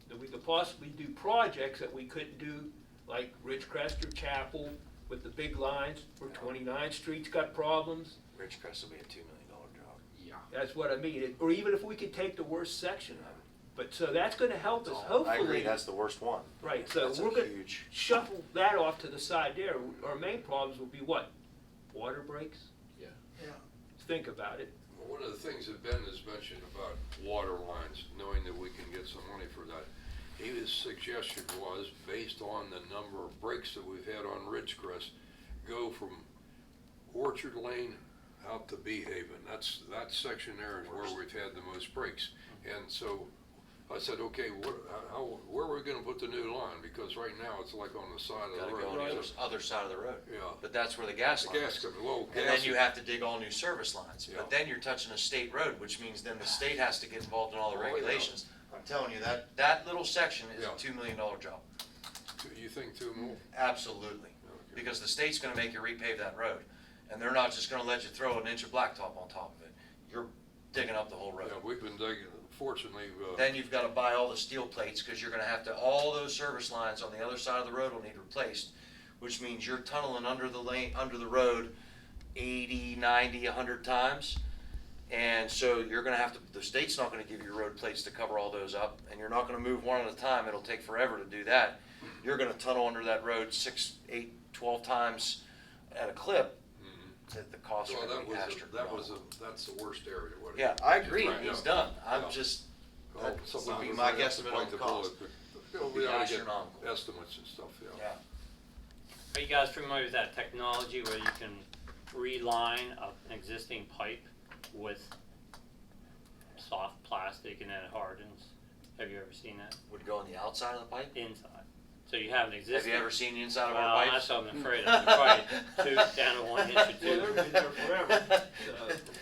Speaker 10: That we could possibly do projects that we couldn't do, like Ridgecrest or Chapel with the big lines, where 29th Street's got problems.
Speaker 2: Ridgecrest will be a $2 million job.
Speaker 7: Yeah.
Speaker 10: That's what I mean. Or even if we could take the worst section of it. But so that's gonna help us,
Speaker 2: I
Speaker 10: hopefully.
Speaker 2: agree, that's the worst one.
Speaker 10: Right, so
Speaker 2: That's a
Speaker 10: we're gonna
Speaker 2: huge-
Speaker 10: shuffle that off to the side there. Our main problems will be what? Water breaks?
Speaker 6: Yeah.
Speaker 10: Think about it.
Speaker 1: One of the things that Ben has mentioned about water lines, knowing that we can get some money for that, his suggestion was, based on the number of breaks that we've had on Ridgecrest, go from Orchard Lane out to Bee Haven. That section there is where we've had the most breaks. And so I said, okay, where are we gonna put the new line? Because right now it's like on the side of
Speaker 2: Gotta
Speaker 1: the
Speaker 2: go on
Speaker 1: road.
Speaker 2: the other side of the road.
Speaker 1: Yeah.
Speaker 2: But that's where the gas
Speaker 1: The
Speaker 2: line
Speaker 1: gas
Speaker 2: is.
Speaker 1: company, well,
Speaker 2: And
Speaker 1: gas.
Speaker 2: then you have to dig all new service lines,
Speaker 1: Yeah.
Speaker 2: but then you're touching a state road, which means then the state has to get involved in all the
Speaker 1: Oh, yeah.
Speaker 2: regulations. I'm telling you, that little section is
Speaker 1: Yeah.
Speaker 2: a $2 million job,
Speaker 1: You think two more?
Speaker 2: absolutely.
Speaker 1: Okay.
Speaker 2: Because the state's gonna make you repave that road, and they're not just gonna let you throw an inch of blacktop on top of it. You're digging up the whole road.
Speaker 1: Yeah, we've been digging, fortunately,
Speaker 2: Then you've gotta buy all the steel plates, cause you're gonna have to, all those service lines on the other side of the road will need replaced, which means you're tunneling under the lane, under the road 80, 90, 100 times. And so you're gonna have to, the state's not gonna give you road plates to cover all those up, and you're not gonna move one at a time, it'll take forever to do that. You're gonna tunnel under that road 6, 8, 12 times at a clip, that the costs are
Speaker 1: well,
Speaker 2: gonna be astronomical.
Speaker 1: that's the worst area. what it
Speaker 2: Yeah,
Speaker 1: is.
Speaker 2: I agree,
Speaker 1: Right,
Speaker 2: it's
Speaker 1: yeah.
Speaker 2: done,
Speaker 1: Yeah.
Speaker 2: I'm just,
Speaker 1: Oh,
Speaker 2: that
Speaker 1: somebody
Speaker 2: would be
Speaker 1: was
Speaker 2: my
Speaker 1: gonna have to
Speaker 2: guesstimate
Speaker 1: bite
Speaker 2: on the
Speaker 1: the
Speaker 2: cost.
Speaker 1: bullet, but
Speaker 2: Would
Speaker 1: we
Speaker 2: be
Speaker 1: ought to get
Speaker 2: astronomical.
Speaker 1: estimates and stuff, yeah.
Speaker 2: Yeah.
Speaker 4: are you guys familiar with that technology where you can reline an existing pipe with soft plastic and then it hardens? Have you ever seen that?
Speaker 2: Would go on the outside of the pipe?
Speaker 4: Inside. So you have an
Speaker 2: Have
Speaker 4: existing.
Speaker 2: you ever seen the inside of
Speaker 4: Well,
Speaker 2: our
Speaker 4: that's
Speaker 2: pipes?
Speaker 4: what I'm afraid of. You probably tube down to 1 inch or
Speaker 10: Well,
Speaker 4: two.
Speaker 10: they've been there forever.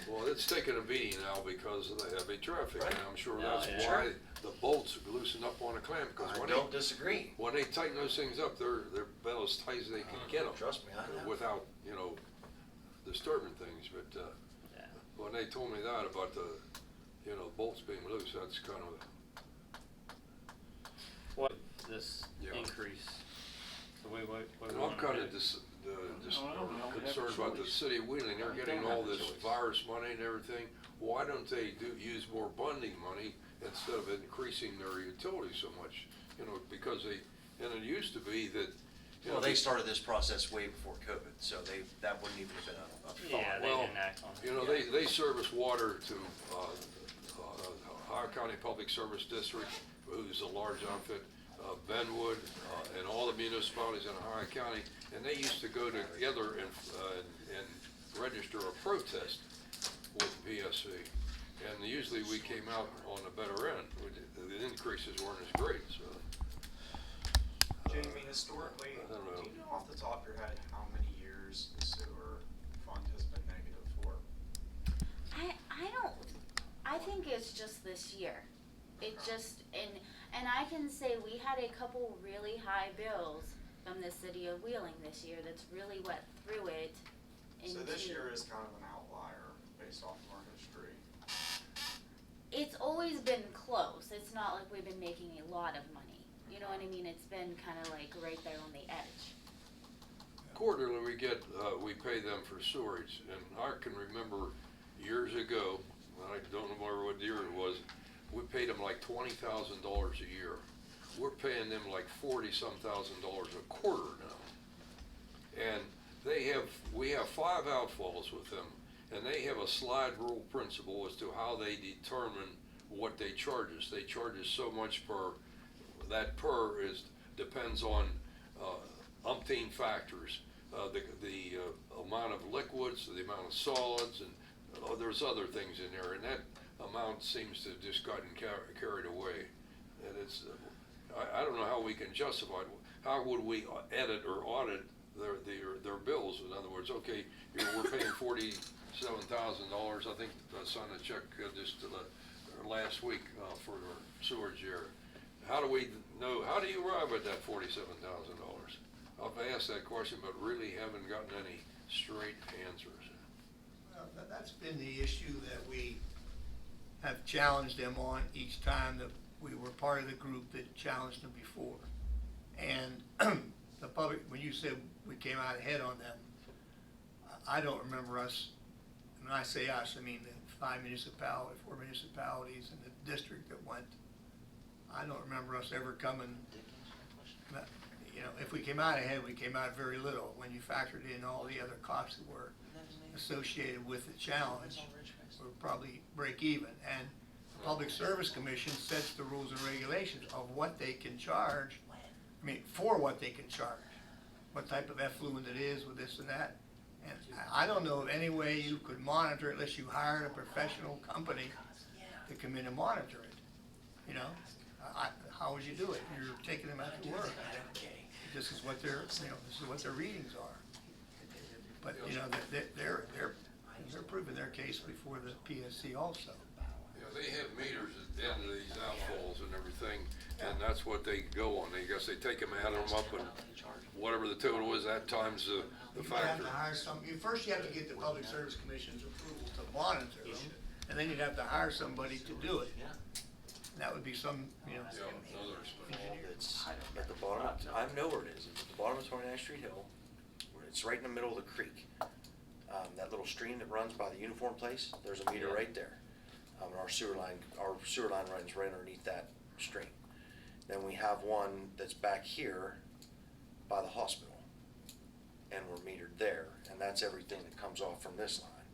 Speaker 10: So,
Speaker 1: Well, it's taking a beating now because of the heavy traffic, and I'm sure
Speaker 4: No,
Speaker 1: that's
Speaker 4: yeah.
Speaker 1: why the bolts loosen up on a clamp, because
Speaker 2: I
Speaker 1: when
Speaker 2: don't disagree.
Speaker 1: they tighten those things up, they're about as tight as they can get them.
Speaker 2: Trust me, I know.
Speaker 1: Without, disturbing things, but,
Speaker 4: Yeah.
Speaker 1: when they told me that about the, bolts being loose, that's kind of,
Speaker 4: What, this
Speaker 1: Yeah.
Speaker 4: increase? So what we
Speaker 1: I'm
Speaker 4: wanna
Speaker 1: kind
Speaker 4: do?
Speaker 1: of just
Speaker 7: No, I don't know. We have a
Speaker 1: concerned about the
Speaker 7: choice.
Speaker 1: city of Wheeling, they're
Speaker 7: We
Speaker 1: getting
Speaker 7: don't
Speaker 1: all
Speaker 7: have a
Speaker 1: this
Speaker 7: choice.
Speaker 1: virus money and everything. Why don't they use more bonding money instead of increasing their utilities so much? Because and it used to be that,
Speaker 2: Well, they started this process way before COVID, so that wouldn't even have been a thought.
Speaker 4: Yeah, they
Speaker 1: well,
Speaker 4: didn't act on it.
Speaker 1: they service water to, Ohio County Public Service District, who's a large outfit, Benwood, and all the municipalities in Ohio County, and they used to go together and register a protest with PSC. And usually we came out on the better end. The increases weren't as great, so.
Speaker 3: Jamie, historically,
Speaker 1: I don't know.
Speaker 3: do you know off the top of your head how many years the sewer fund has been negative for?
Speaker 5: I think it's just this year. It just, and I can say we had a couple really high bills from the city of Wheeling this year that's really went through it
Speaker 3: So this
Speaker 5: into-
Speaker 3: year is kind of an outlier based off of our history.
Speaker 5: It's always been close. It's not like we've been making a lot of money. You know what I mean? It's been kind of like right there on the edge.
Speaker 1: Quarterly, we pay them for storage, and I can remember years ago, I don't remember what year it was, we paid them like $20,000 a year. We're paying them like $40-some thousand a quarter now. And we have 5 outfalls with them, and they have a slide rule principle as to how they determine what they charge us. They charge us so much per, that per depends on umpteen factors. The amount of liquids, the amount of solids, and there's other things in there, and that amount seems to have just gotten carried away. And it's, I don't know how we can justify it. How would we edit or audit their bills? In other words, okay, we're paying $47,000. I think I signed a check just last week for our sewage here. How do we know? How do you arrive at that $47,000? I've asked that question, but really haven't gotten any straight answers.
Speaker 6: Well, that's been the issue that we have challenged them on each time that we were part of the group that challenged them before. And the public, when you said we came out ahead on them, I don't remember us, when I say us, I mean the 4 municipalities in the district that went. I don't remember us ever coming, you know, if we came out ahead, we came out very little. When you factored in all the other costs that were associated with the challenge, we're probably break even. And the Public Service Commission sets the rules and regulations of what they can charge, I mean, for what they can charge, what type of effluent it is with this and that. And I don't know of any way you could monitor it unless you hired a professional company to come in and monitor it, you know? How would you do it? You're taking them out to work. This is what their, you know, this is what their readings are. But, you know, they're proving their case before the PSC also.
Speaker 1: Yeah, they have meters at the end of these outfalls and everything, and that's what they go on. I guess they take them, add them up, and whatever the total is, that times the
Speaker 6: You have
Speaker 1: factor.
Speaker 6: to hire first you have to get the Public Service Commission's approval to monitor them, and then you'd have to hire somebody to do it. And that would be some, you know,
Speaker 1: Yeah, another expense.
Speaker 2: It's at the bottom, I know where it is, it's at the bottom of 29th Street Hill, where it's right in the middle of the creek. That little stream that runs by the uniform place, there's a meter right there. And our sewer line runs right underneath that stream. Then we have one that's back here by the hospital, and we're metered there, and that's everything that comes off from this line.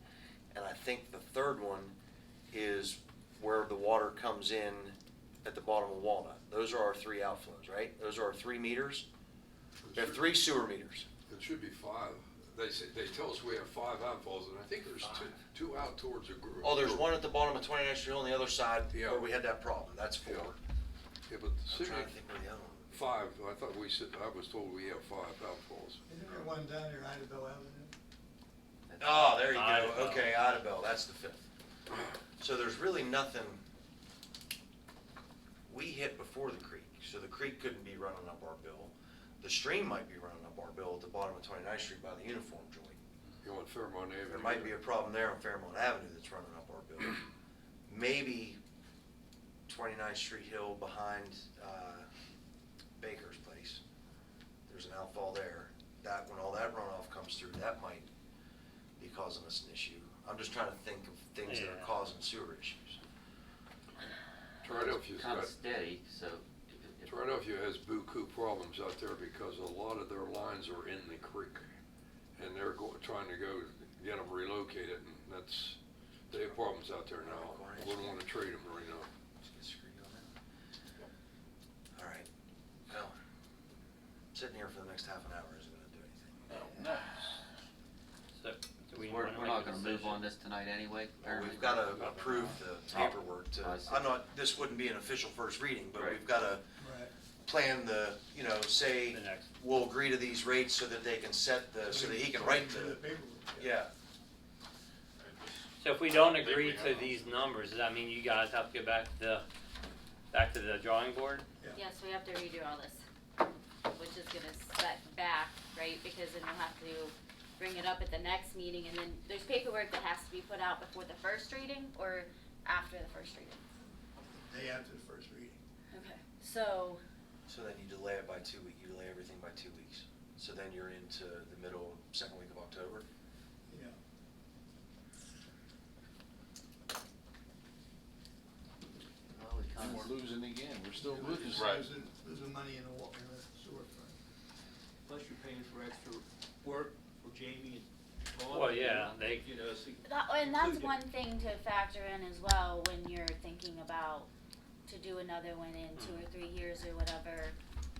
Speaker 2: And I think the third one is where the water comes in at the bottom of Walnut. Those are our 3 outflows, right? Those are our 3 meters. We have 3 sewer meters.
Speaker 1: It should be 5. They tell us we have 5 outfalls, and I think there's two out towards the group.
Speaker 2: Oh, there's one at the bottom of 29th Street on the other side
Speaker 1: Yeah.
Speaker 2: where we had that problem. That's 4.
Speaker 1: Yeah, but the
Speaker 2: I'm
Speaker 1: city,
Speaker 2: trying to think where the other one would be.
Speaker 1: 5. I thought I was told we have 5 outfalls.
Speaker 6: isn't there one down there, Idabel Avenue?
Speaker 2: Oh, there you go.
Speaker 4: Idabel.
Speaker 2: Okay, Idabel, that's the 5th. So there's really nothing. We hit before the creek, so the creek couldn't be running up our bill. The stream might be running up our bill at the bottom of 29th Street by the uniform joint.
Speaker 1: You want Fairmont Avenue?
Speaker 2: There might be a problem there on Fairmont Avenue that's running up our bill. Maybe 29th Street Hill behind Baker's place. There's an outfall there. That, when all that runoff comes through, that might be causing us an issue. I'm just trying to think of things that are
Speaker 4: Yeah.
Speaker 2: causing sewer issues.
Speaker 1: Philadelphia's
Speaker 8: Kind
Speaker 1: got,
Speaker 8: of steady, so.
Speaker 1: Philadelphia has buku problems out there because a lot of their lines are in the creek, and they're trying to go get them relocated, and they have problems out there now. I wouldn't want to trade them right now.
Speaker 2: All right. Well, sitting here for the next half an hour isn't gonna do anything.
Speaker 8: No.
Speaker 4: So, do we
Speaker 8: We're
Speaker 4: wanna make
Speaker 8: not
Speaker 4: a
Speaker 8: gonna move
Speaker 4: decision?
Speaker 8: on this tonight anyway.
Speaker 2: Well, we've gotta approve the paperwork to,
Speaker 8: I see.
Speaker 2: this wouldn't be an official first reading, but
Speaker 8: Right.
Speaker 2: we've gotta
Speaker 6: Right.
Speaker 2: plan the, say,
Speaker 4: The next.
Speaker 2: we'll agree to these rates so that they can set so that he can write the,
Speaker 6: paperwork.
Speaker 2: yeah.
Speaker 4: So if we don't agree to these numbers, does that mean you guys have to go back to the drawing board?
Speaker 5: Yes, we have to redo all this, which is gonna set back, right, because then we'll have to bring it up at the next meeting, and then there's paperwork that has to be put out before the first reading or after the first reading.
Speaker 6: day after the first reading.
Speaker 5: Okay, so,
Speaker 2: So then you delay it by 2 weeks, you delay everything by 2 weeks. So then you're into the middle, second week of October?
Speaker 6: Yeah.
Speaker 8: Well, we
Speaker 7: And
Speaker 8: kinda-
Speaker 7: we're losing again, we're still losing.
Speaker 9: Right.
Speaker 6: Losing money in the sewer fund.
Speaker 10: Plus you're paying for extra work for Jamie and Tom.
Speaker 4: Well, yeah, they-
Speaker 10: You know, so
Speaker 5: and that's
Speaker 10: include it.
Speaker 5: one thing to factor in as well when you're thinking about to do another one in 2 or 3 years or whatever,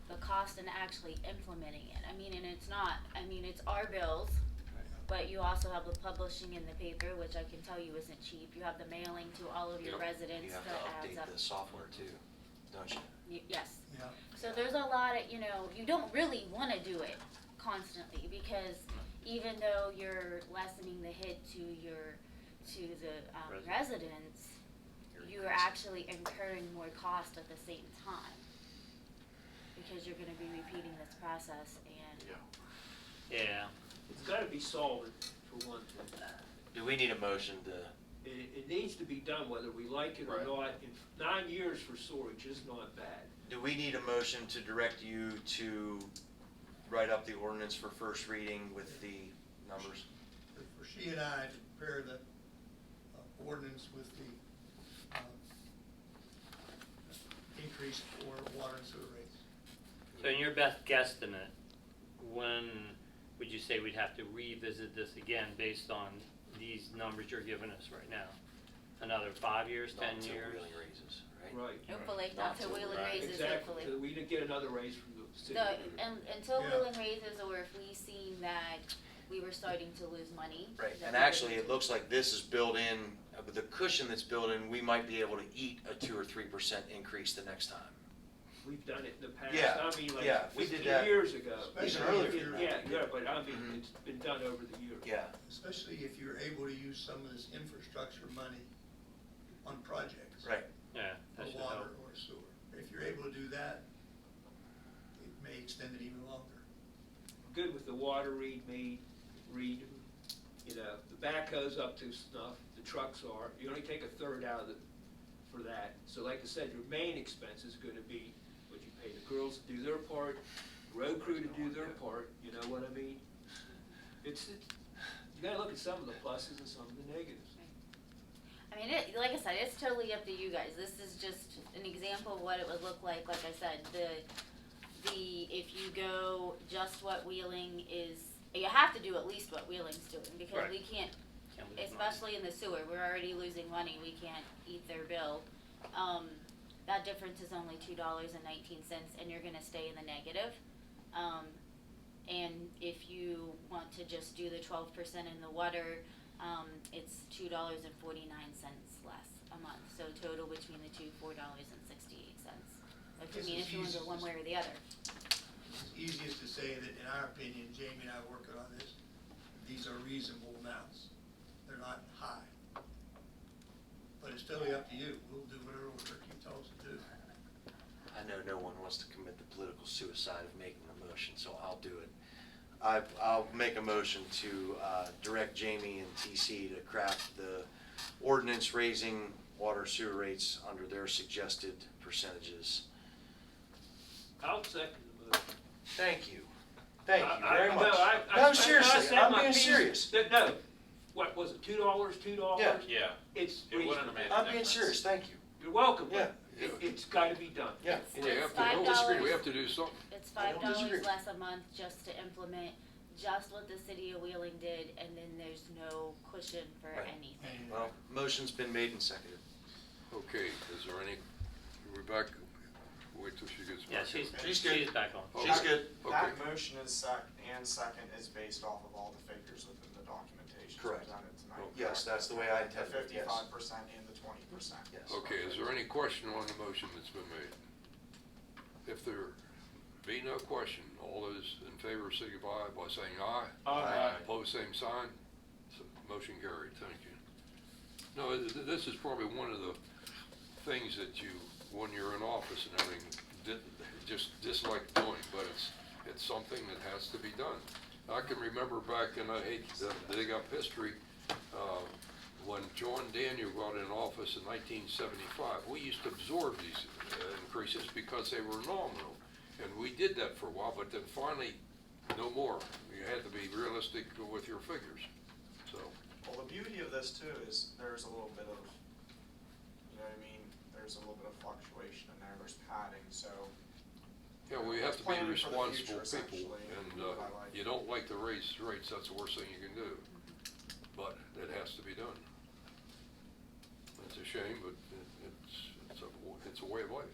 Speaker 5: the cost in actually implementing it. I mean, and it's not, I mean, it's our bills, but you also have the publishing in the paper, which I can tell you isn't cheap. You have the mailing to all of your
Speaker 1: Yep.
Speaker 5: residents
Speaker 2: You have
Speaker 5: that
Speaker 2: to
Speaker 5: adds up.
Speaker 2: update the software too, don't you?
Speaker 5: Yes.
Speaker 6: Yeah.
Speaker 5: So there's a lot of, you don't really wanna do it constantly, because even though you're lessening the hit to the residents, you're actually incurring more cost at the same time. Because you're gonna be repeating this process and.
Speaker 4: Yeah,
Speaker 10: It's gotta be solvent for one thing.
Speaker 2: Do we need a motion to,
Speaker 10: It needs to be done whether we like it or
Speaker 1: Right.
Speaker 10: not. In 9 years for storage is not bad.
Speaker 2: do we need a motion to direct you to write up the ordinance for first reading with the numbers?
Speaker 6: For she and I to prepare the ordinance with the increase for water and sewer rates.
Speaker 4: so in your best guesstimate, when would you say we'd have to revisit this again based on these numbers you're giving us right now? Another 5 years, 10
Speaker 2: Not until
Speaker 4: years?
Speaker 2: wheeling raises, right?
Speaker 10: Right.
Speaker 5: Hopefully,
Speaker 2: Not
Speaker 5: until
Speaker 2: till
Speaker 5: Wheeling
Speaker 2: right.
Speaker 5: raises,
Speaker 10: Exactly.
Speaker 5: hopefully.
Speaker 10: We didn't get another raise from the city.
Speaker 5: Until
Speaker 6: Yeah.
Speaker 5: Wheeling raises, or if we seen that we were starting to lose money.
Speaker 2: Right,
Speaker 5: that
Speaker 2: and
Speaker 5: we would-
Speaker 2: actually, it looks like this is built in, with the cushion that's built in, we might be able to eat a 2 or 3% increase the next time.
Speaker 10: We've done it in the past.
Speaker 2: Yeah,
Speaker 10: I mean, like
Speaker 2: yeah, we did
Speaker 10: 15
Speaker 2: that
Speaker 10: years ago.
Speaker 6: Even
Speaker 2: earlier than
Speaker 10: Yeah,
Speaker 2: that.
Speaker 10: yeah, but I mean,
Speaker 2: Mhm.
Speaker 10: it's been done over the years.
Speaker 2: Yeah,
Speaker 6: Especially if you're able to use some of this infrastructure money on projects.
Speaker 2: right.
Speaker 4: Yeah,
Speaker 6: For
Speaker 4: that should
Speaker 6: water
Speaker 4: help.
Speaker 6: or sewer. If you're able to do that, it may extend it even longer.
Speaker 10: Good with the water read, the backhoe's up to snuff, the trucks are, you only take a third out of it for that. So like I said, your main expense is gonna be what you pay the girls to do their part, road crew to do their part, you know what I mean? It's, you gotta look at some of the pluses and some of the negatives.
Speaker 5: I mean, like I said, it's totally up to you guys. This is just an example of what it would look like I said, if you go just what Wheeling is, you have to do at least what Wheeling's doing, because
Speaker 4: Right.
Speaker 5: we can't,
Speaker 4: Can't lose money.
Speaker 5: especially in the sewer, we're already losing money, we can't eat their bill. That difference is only $2.19, and you're gonna stay in the negative. And if you want to just do the 12% in the water, it's $2.49 less a month, so total between the two, $4.68. I mean, if you want to go one way or the other.
Speaker 6: It's easiest to say that, in our opinion, Jamie and I are working on this, these are reasonable amounts. They're not high. But it's totally up to you. We'll do whatever you tell us to do.
Speaker 2: I know no one wants to commit the political suicide of making a motion, so I'll do it. I'll make a motion to direct Jamie and TC to craft the ordinance raising water sewer rates under their suggested percentages.
Speaker 10: I'll second the motion.
Speaker 2: Thank you. Thank you
Speaker 10: I-
Speaker 2: very
Speaker 10: no,
Speaker 2: much.
Speaker 10: I
Speaker 2: No,
Speaker 10: said
Speaker 2: seriously,
Speaker 10: my
Speaker 2: I'm being
Speaker 10: piece.
Speaker 2: serious.
Speaker 10: No, what was it, $2?
Speaker 2: Yeah.
Speaker 9: Yeah,
Speaker 10: It's
Speaker 9: it wouldn't have
Speaker 10: reasonable.
Speaker 9: made a
Speaker 2: I'm being
Speaker 9: difference.
Speaker 2: serious, thank you.
Speaker 10: You're welcome,
Speaker 2: Yeah.
Speaker 10: but it's gotta be done.
Speaker 2: Yeah.
Speaker 1: And you have
Speaker 5: It's
Speaker 1: to, don't disagree, we
Speaker 5: $5.
Speaker 1: have to do something.
Speaker 5: It's
Speaker 2: I don't
Speaker 5: $5
Speaker 2: disagree.
Speaker 5: less a month just to implement just what the city of Wheeling did, and then there's no cushion for
Speaker 2: Right.
Speaker 5: anything.
Speaker 2: Well, motion's been made and seconded.
Speaker 1: Okay, is there any, Rebecca, wait till she gets
Speaker 4: Yeah,
Speaker 1: back.
Speaker 4: she's
Speaker 2: good.
Speaker 4: back on.
Speaker 2: She's good.
Speaker 3: That
Speaker 1: Okay.
Speaker 3: motion is second is based off of all the figures within the documentation
Speaker 2: Correct.
Speaker 3: presented tonight.
Speaker 2: Yes, that's the way I
Speaker 3: The
Speaker 2: intended it, yes.
Speaker 3: 55% and the 20%.
Speaker 2: Yes.
Speaker 1: Okay, is there any question on the motion that's been made? If there be no question, all those in favor signify by saying aye.
Speaker 2: Aye.
Speaker 1: Opposed, same sign. So, motion carried, thank you. No, this is probably one of the things that you, when you're in office and everything, just dislike doing, but it's something that has to be done. I can remember back, and I hate to dig up history, when John Daniel got in office in 1975, we used to absorb these increases because they were nominal. And we did that for a while, but then finally, no more. You had to be realistic with your figures, so.
Speaker 3: Well, the beauty of this too is there's a little bit of, you know what I mean, there's a little bit of fluctuation in there, there's padding, so.
Speaker 1: Yeah, we have to be
Speaker 3: Planning for the
Speaker 1: responsible
Speaker 3: future,
Speaker 1: people,
Speaker 3: essentially,
Speaker 1: and
Speaker 3: I like.
Speaker 1: you don't like to raise rates, that's the worst thing you can do. But it has to be done. It's a shame, but it's a way of life.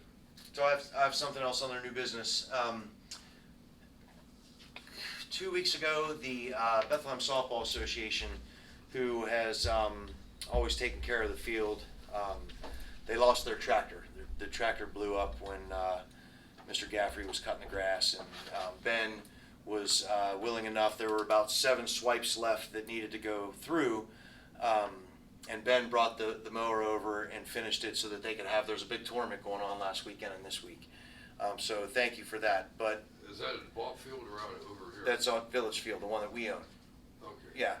Speaker 2: So I have something else on their new business. 2 weeks ago, the Bethlehem Softball Association, who has always taken care of the field, they lost their tractor. The tractor blew up when Mr. Gaffrey was cutting the grass, and Ben was willing enough. There were about 7 swipes left that needed to go through, and Ben brought the mower over and finished it so that they could have. There was a big tournament going on last weekend and this week, so thank you for that. But
Speaker 1: Is that at Bob Field or out over here?
Speaker 2: that's on Village Field, the one that we own.
Speaker 1: Okay.
Speaker 2: Yeah.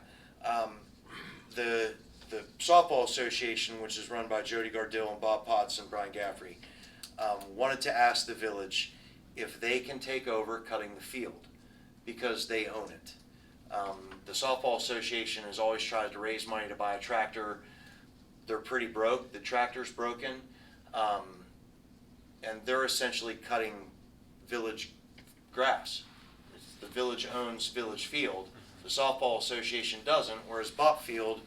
Speaker 2: The Softball Association, which is run by Jody Gardill and Bob Potts and Brian Gaffrey, wanted to ask the village if they can take over cutting the field because they own it. The Softball Association has always tried to raise money to buy a tractor. They're pretty broke. The tractor's broken. And they're essentially cutting village grass. The village owns Village Field. The Softball Association doesn't, whereas Bop Field,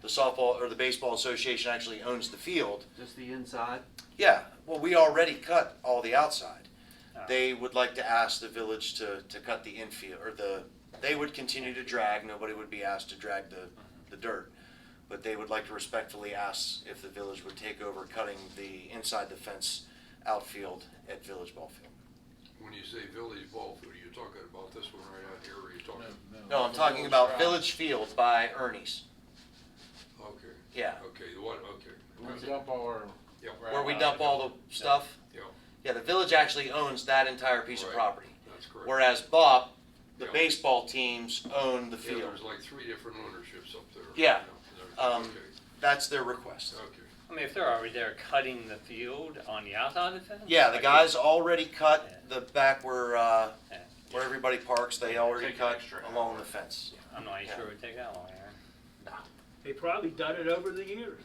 Speaker 2: the softball or the baseball association actually owns the field.
Speaker 8: Just the inside?
Speaker 2: Yeah, well, we already cut all the outside.
Speaker 4: Oh.
Speaker 2: They would like to ask the village to cut the infield, or they would continue to drag, nobody would be asked to drag the dirt. But they would like to respectfully ask if the village would take over cutting the inside the fence outfield at Village Ball Field.
Speaker 1: When you say Village Ball Field, are you talking about this one right out here, or are you talking?
Speaker 2: No, I'm talking about Village Field by Ernie's.
Speaker 1: Okay.
Speaker 2: Yeah,
Speaker 1: Okay, the one, okay.
Speaker 7: Where we dump all our.
Speaker 1: Yeah.
Speaker 2: where we dump all the stuff.
Speaker 1: Yeah,
Speaker 2: Yeah, the village actually owns that entire piece of
Speaker 1: Right.
Speaker 2: property.
Speaker 1: that's correct.
Speaker 2: Whereas Bop, the
Speaker 1: Yeah.
Speaker 2: baseball teams own the
Speaker 1: Yeah,
Speaker 2: field.
Speaker 1: there's like 3 different ownerships up there.
Speaker 2: Yeah.
Speaker 1: Okay,
Speaker 2: That's their request.
Speaker 1: okay.
Speaker 4: I mean, if they're already there cutting the field on the outside of the fence?
Speaker 2: Yeah, the
Speaker 4: like-
Speaker 2: guys already cut the back where
Speaker 4: Yeah.
Speaker 2: everybody parks, they already
Speaker 9: Take an
Speaker 2: cut
Speaker 9: extra half
Speaker 2: along
Speaker 9: hour.
Speaker 2: the fence.
Speaker 4: I'm not even
Speaker 2: Yeah.
Speaker 4: sure it would take that long, Aaron.
Speaker 10: They probably done it over the years.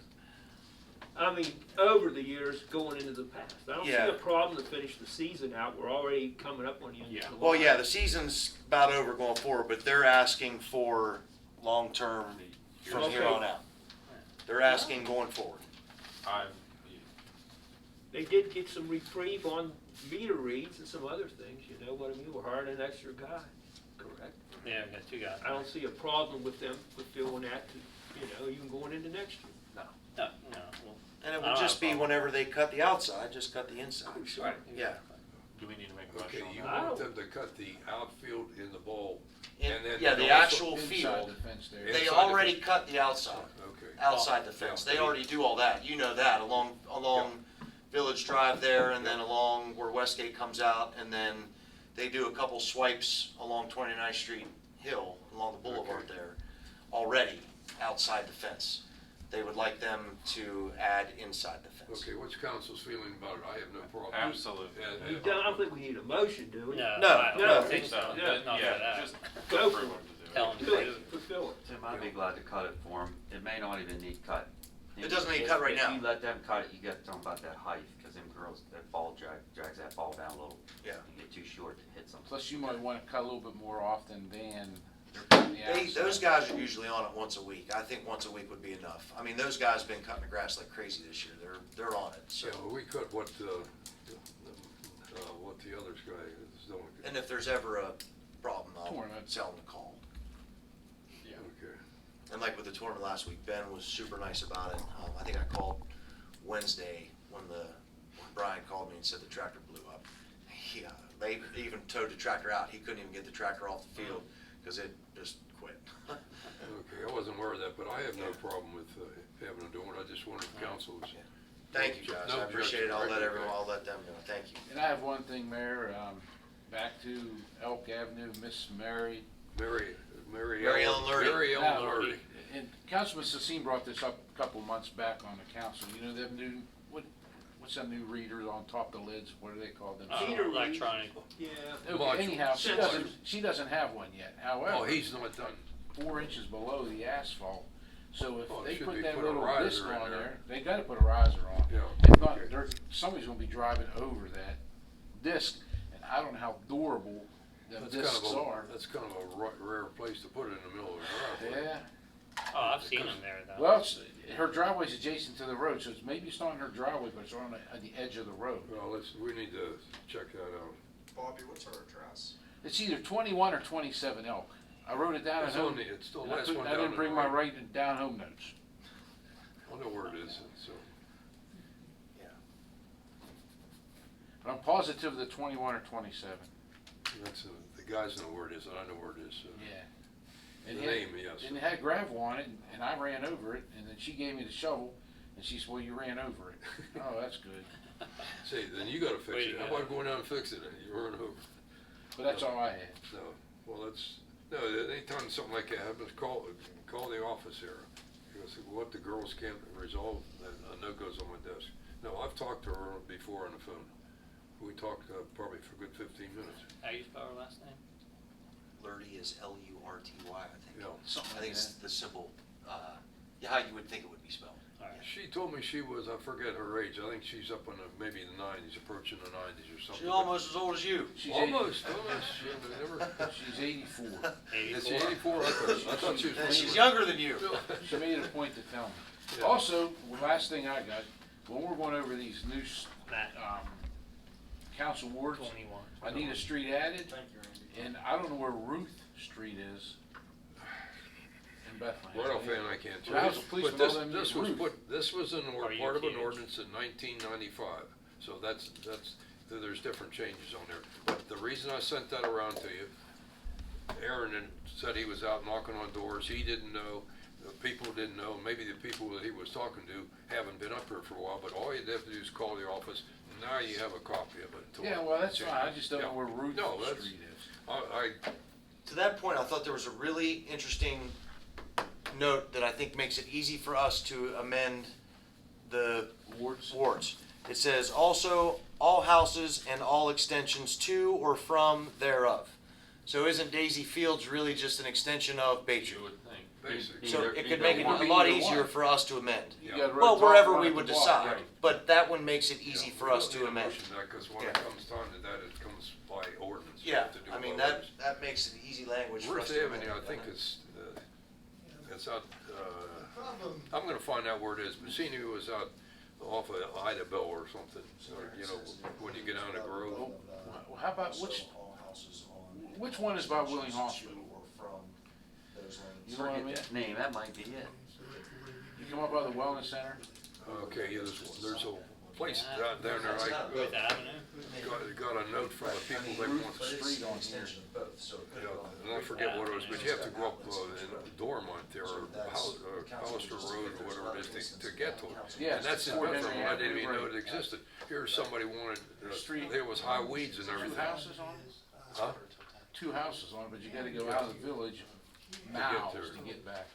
Speaker 10: I mean, over the years, going into the past. I don't see
Speaker 2: Yeah.
Speaker 10: a problem to finish the season out. We're already coming up on the end
Speaker 9: Yeah.
Speaker 10: of July.
Speaker 2: Well, yeah, the season's about over going forward, but they're asking for long-term from here on out. They're asking going forward.
Speaker 10: They did get some reprieve on meter reads and some other things, you know what I mean? We're hiring an extra guy, correct?
Speaker 4: Yeah, we got 2 guys.
Speaker 10: I don't see a problem with them fulfilling that, even going into next year.
Speaker 4: No, well,
Speaker 2: And it
Speaker 4: I
Speaker 2: would
Speaker 4: don't
Speaker 2: just
Speaker 4: have a
Speaker 2: be
Speaker 4: problem.
Speaker 2: whenever they cut the outside, just cut the inside.
Speaker 4: right.
Speaker 2: Yeah.
Speaker 9: Do we need to make a
Speaker 1: Okay,
Speaker 9: motion on
Speaker 1: you
Speaker 9: that?
Speaker 10: I
Speaker 1: want
Speaker 10: don't-
Speaker 1: them to cut the outfield in the ball,
Speaker 2: And-
Speaker 1: and then.
Speaker 2: yeah, the
Speaker 1: also-
Speaker 2: actual
Speaker 7: Inside
Speaker 2: field,
Speaker 7: the fence there.
Speaker 2: they
Speaker 1: Inside the
Speaker 2: already
Speaker 1: fence.
Speaker 2: cut the outside.
Speaker 1: Okay.
Speaker 2: Outside the fence. They already do all that. You know that, along Village Drive there, and then along where Westgate comes out, and then they do a couple swipes along 29th Street Hill, along the boulevard
Speaker 1: Okay.
Speaker 2: there, already outside the fence. They would like them to add inside the fence.
Speaker 1: Okay, what's council's feeling about it? I have no problem.
Speaker 9: Absolutely.
Speaker 1: And-
Speaker 10: We don't, I don't think we need a motion, do we?
Speaker 4: No,
Speaker 2: No,
Speaker 4: I
Speaker 2: no.
Speaker 4: don't think so,
Speaker 9: So,
Speaker 4: but not for
Speaker 9: yeah,
Speaker 4: that.
Speaker 9: just
Speaker 10: Go
Speaker 9: for
Speaker 10: for
Speaker 9: them
Speaker 10: it.
Speaker 9: to do
Speaker 4: Tell
Speaker 9: it.
Speaker 4: them
Speaker 10: Do
Speaker 4: to do
Speaker 10: it, fulfill it.
Speaker 8: Tim, I'd be glad to cut it for them. It may not even need cut.
Speaker 2: It doesn't need cut right
Speaker 8: If
Speaker 2: now.
Speaker 8: you let them cut it, you got to talk about that height, because them girls, that ball drags that ball down a little.
Speaker 2: Yeah.
Speaker 8: You get too short to hit something.
Speaker 7: Plus, you might want to cut a little bit more often than they're cutting the outside.
Speaker 2: Those guys are usually on it once a week. I think once a week would be enough. I mean, those guys have been cutting the grass like crazy this year. They're on it, so.
Speaker 1: Yeah, well, we cut what the others guy is doing.
Speaker 2: And if there's ever a problem, I'll
Speaker 7: Tournament.
Speaker 2: tell them to call.
Speaker 1: Okay.
Speaker 2: And like with the tournament last week, Ben was super nice about it. I think I called Wednesday when Brian called me and said the tractor blew up. They even towed the tractor out. He couldn't even get the tractor off the field because it just quit.
Speaker 1: Okay, I wasn't aware of that, but I have no problem with having them do it. I just wanted council was.
Speaker 2: Thank you, guys. I appreciate it. I'll let them know. Thank you.
Speaker 7: And I have one thing, Mayor, back to Elk Avenue, Miss Mary.
Speaker 1: Mary
Speaker 2: Ellen Lurdy.
Speaker 1: Mary Ellen
Speaker 7: No,
Speaker 1: Lurdy.
Speaker 7: And Councilman Sassoon brought this up a couple months back on the council. You know, them new, what's them new readers on top of the lids? What do they call them?
Speaker 10: Meter read.
Speaker 4: Electronic.
Speaker 10: Yeah.
Speaker 7: Okay,
Speaker 1: Module.
Speaker 7: anyhow,
Speaker 10: Sensors.
Speaker 7: she doesn't have one yet.
Speaker 1: Oh,
Speaker 7: However,
Speaker 1: he's not done.
Speaker 7: 4 inches below the asphalt. So if
Speaker 1: Oh,
Speaker 7: they
Speaker 1: should
Speaker 7: put
Speaker 1: be
Speaker 7: that
Speaker 1: put a
Speaker 7: little
Speaker 1: riser
Speaker 7: disc
Speaker 1: in
Speaker 7: on
Speaker 1: there.
Speaker 7: there, they gotta put a riser on.
Speaker 1: Yeah.
Speaker 7: If not,
Speaker 1: Okay.
Speaker 7: somebody's gonna be driving over that disc, and I don't know how durable them
Speaker 1: That's
Speaker 7: discs are.
Speaker 1: That's kind of a rare place to put it in the middle of the driveway.
Speaker 7: Yeah,
Speaker 4: Oh, I've seen them there though.
Speaker 7: well, her driveway's adjacent to the road, so maybe it's not on her driveway, but it's on the edge of the road.
Speaker 1: Well, we need to check that out.
Speaker 3: Bobby, what's our address?
Speaker 7: It's either 21 or 27 Elk. I wrote it down at
Speaker 1: It's
Speaker 7: home.
Speaker 1: it's the
Speaker 7: and I
Speaker 1: last
Speaker 7: couldn't-
Speaker 1: one
Speaker 7: I
Speaker 1: down
Speaker 7: didn't
Speaker 1: in
Speaker 7: bring
Speaker 1: the
Speaker 7: my
Speaker 1: right.
Speaker 7: writing down home notes.
Speaker 1: I know where it is, so.
Speaker 7: But I'm positive the 21 or 27.
Speaker 1: That's, the guys know where it is, and I know where it is, so.
Speaker 7: Yeah.
Speaker 1: The
Speaker 7: And it had-
Speaker 1: name, yes.
Speaker 7: And it had gravel on it, and I ran over it, and then she gave me the shovel, and she said, well, you ran over it. Oh, that's good.
Speaker 1: Say, then you gotta fix
Speaker 4: Way
Speaker 1: it.
Speaker 4: to
Speaker 1: How
Speaker 4: go.
Speaker 1: about going down and fixing it? You run over.
Speaker 7: But that's all I had.
Speaker 1: No, well, no, anytime something like that happens, call the office here. Because what the girls can't resolve, then a note goes on my desk. No, I've talked to her before on the phone. We talked probably for a good 15 minutes.
Speaker 4: How you spell her last name?
Speaker 2: Lurty is Lurty, I think.
Speaker 1: Yeah.
Speaker 7: Something
Speaker 2: I
Speaker 7: like
Speaker 2: think it's
Speaker 7: that.
Speaker 2: the simple, yeah, how you would think it would be spelled.
Speaker 4: Alright.
Speaker 1: She told me she was, I forget her age, I think she's up in maybe the 90s, approaching the 90s or something.
Speaker 2: She's almost as old as you.
Speaker 7: She's
Speaker 1: Almost. Yeah, but never.
Speaker 7: She's 84.
Speaker 1: Is she 84? I thought she was.
Speaker 2: And she's
Speaker 1: 21.
Speaker 2: younger than you.
Speaker 7: She made it a point to tell me.
Speaker 1: Yeah.
Speaker 7: Also, last thing I got, when we're going over these new
Speaker 4: Matt,
Speaker 7: council wards,
Speaker 4: 21.
Speaker 7: I need a street added,
Speaker 3: Thank you, Randy.
Speaker 7: and I don't know where Ruth Street is in Bethlehem.
Speaker 1: Right offhand, I can't tell
Speaker 7: Well,
Speaker 1: you.
Speaker 7: how's the police
Speaker 1: But
Speaker 7: with all them
Speaker 1: this was
Speaker 7: roofs?
Speaker 1: this was
Speaker 4: Are you
Speaker 1: part of an
Speaker 4: kidding?
Speaker 1: ordinance in 1995. So there's different changes on there. But the reason I sent that around to you, Aaron said he was out knocking on doors. He didn't know. The people didn't know. Maybe the people that he was talking to haven't been up here for a while. But all you have to do is call the office. Now you have a copy of it. until
Speaker 7: Yeah,
Speaker 1: it
Speaker 7: well, that's
Speaker 1: changes.
Speaker 7: fine, I just don't know
Speaker 1: Yeah.
Speaker 7: where Ruth
Speaker 1: No, that's-
Speaker 7: Street is.
Speaker 1: I
Speaker 2: To that point, I thought there was a really interesting note that I think makes it easy for us to amend the wards. It says, also, all houses and all extensions to or from thereof. So isn't Daisy Fields really just an extension of Baytree?
Speaker 9: You would think.
Speaker 1: basically.
Speaker 2: So
Speaker 8: Either-
Speaker 2: it could
Speaker 8: either
Speaker 2: make it
Speaker 7: one.
Speaker 2: a lot
Speaker 7: Either
Speaker 2: easier
Speaker 7: one.
Speaker 2: for us to amend.
Speaker 7: You
Speaker 1: Yeah.
Speaker 7: got road
Speaker 2: Well,
Speaker 7: top,
Speaker 2: wherever
Speaker 7: one
Speaker 2: we
Speaker 7: at
Speaker 2: would
Speaker 7: the bottom.
Speaker 2: decide,
Speaker 1: right.
Speaker 2: but that one makes it easy
Speaker 1: Yeah,
Speaker 2: for
Speaker 1: we
Speaker 2: us
Speaker 1: don't
Speaker 2: to
Speaker 1: need a
Speaker 2: amend.
Speaker 1: motion to that, 'cause when
Speaker 2: Yeah.
Speaker 1: it comes time to that, it comes by ordinance. You
Speaker 2: Yeah,
Speaker 1: have to do
Speaker 2: I mean,
Speaker 1: by
Speaker 2: that,
Speaker 1: ordinance.
Speaker 2: that makes it easy language for us
Speaker 1: Worth
Speaker 2: to amend.
Speaker 1: Avenue, I think is, it's out,
Speaker 6: Problem,
Speaker 1: I'm gonna find out where it is. Bassini was out off of Ida Bell or something, or, you know, when you get down to Grove.
Speaker 7: Well, how about, which one is by Willing Hospital? You know what I mean?
Speaker 8: Forget that name, that might be it.
Speaker 7: You come up by the wellness center?
Speaker 1: Okay, yeah, there's a place down there,
Speaker 4: Ruth Avenue.
Speaker 1: got a note from the people they want to
Speaker 7: Street on here.
Speaker 1: Yeah, and I forget what it was, but you have to go up in Dormont there, or Hollister Road, or whatever it is, to get to it.
Speaker 7: Yeah,
Speaker 1: And that's in
Speaker 7: Fort Henry
Speaker 1: Bethlehem, I didn't
Speaker 7: Avenue,
Speaker 1: even know
Speaker 7: right.
Speaker 1: it existed. Here's somebody wanted,
Speaker 7: Street.
Speaker 1: there was high weeds and
Speaker 7: Two
Speaker 1: everything.
Speaker 7: houses on it?
Speaker 1: Huh?
Speaker 7: 2 houses on it, but you gotta go out of the village miles
Speaker 1: there.
Speaker 7: to get back.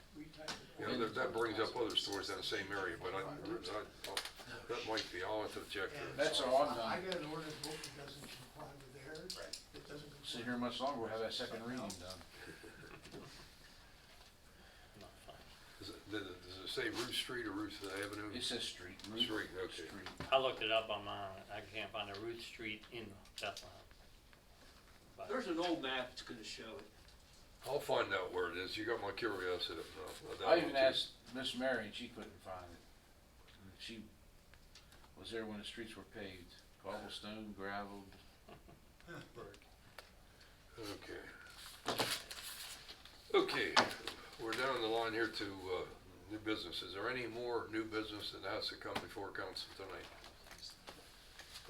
Speaker 1: You know, that brings up other stores in the same area, but that might be, I'll have to check
Speaker 6: and
Speaker 1: there.
Speaker 7: That's all I'm
Speaker 6: I
Speaker 7: done.
Speaker 6: got an ordinance book that doesn't comply with theirs, it doesn't.
Speaker 7: Sit here much longer, we'll have that second reading done.
Speaker 1: Does it say Ruth Street or Ruth Avenue?
Speaker 7: It says street. Ruth
Speaker 1: Street, okay.
Speaker 7: Street.
Speaker 4: I looked it up on mine, I can't find a Ruth Street in Bethlehem. But
Speaker 10: There's an old map that's gonna show it.
Speaker 1: I'll find out where it is. You got my curiosity.
Speaker 7: I even asked Miss Mary and she couldn't find it. And she was there when the streets were paved, cobblestone, gravel.
Speaker 1: Okay. Okay, we're down the line here to new business. Is there any more new business that has to come before council tonight?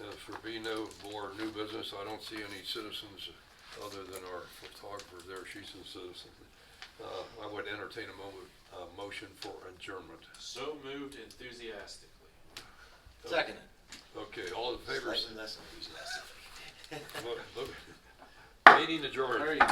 Speaker 1: If there be no more new business, I don't see any citizens other than our photographer there. She's a citizen. I would entertain a motion for adjournment.
Speaker 9: So moved enthusiastically.
Speaker 2: Second.
Speaker 1: Okay, all in favor?
Speaker 2: Slightly less enthusiastic.
Speaker 1: Meeting adjourned.
Speaker 7: There you go.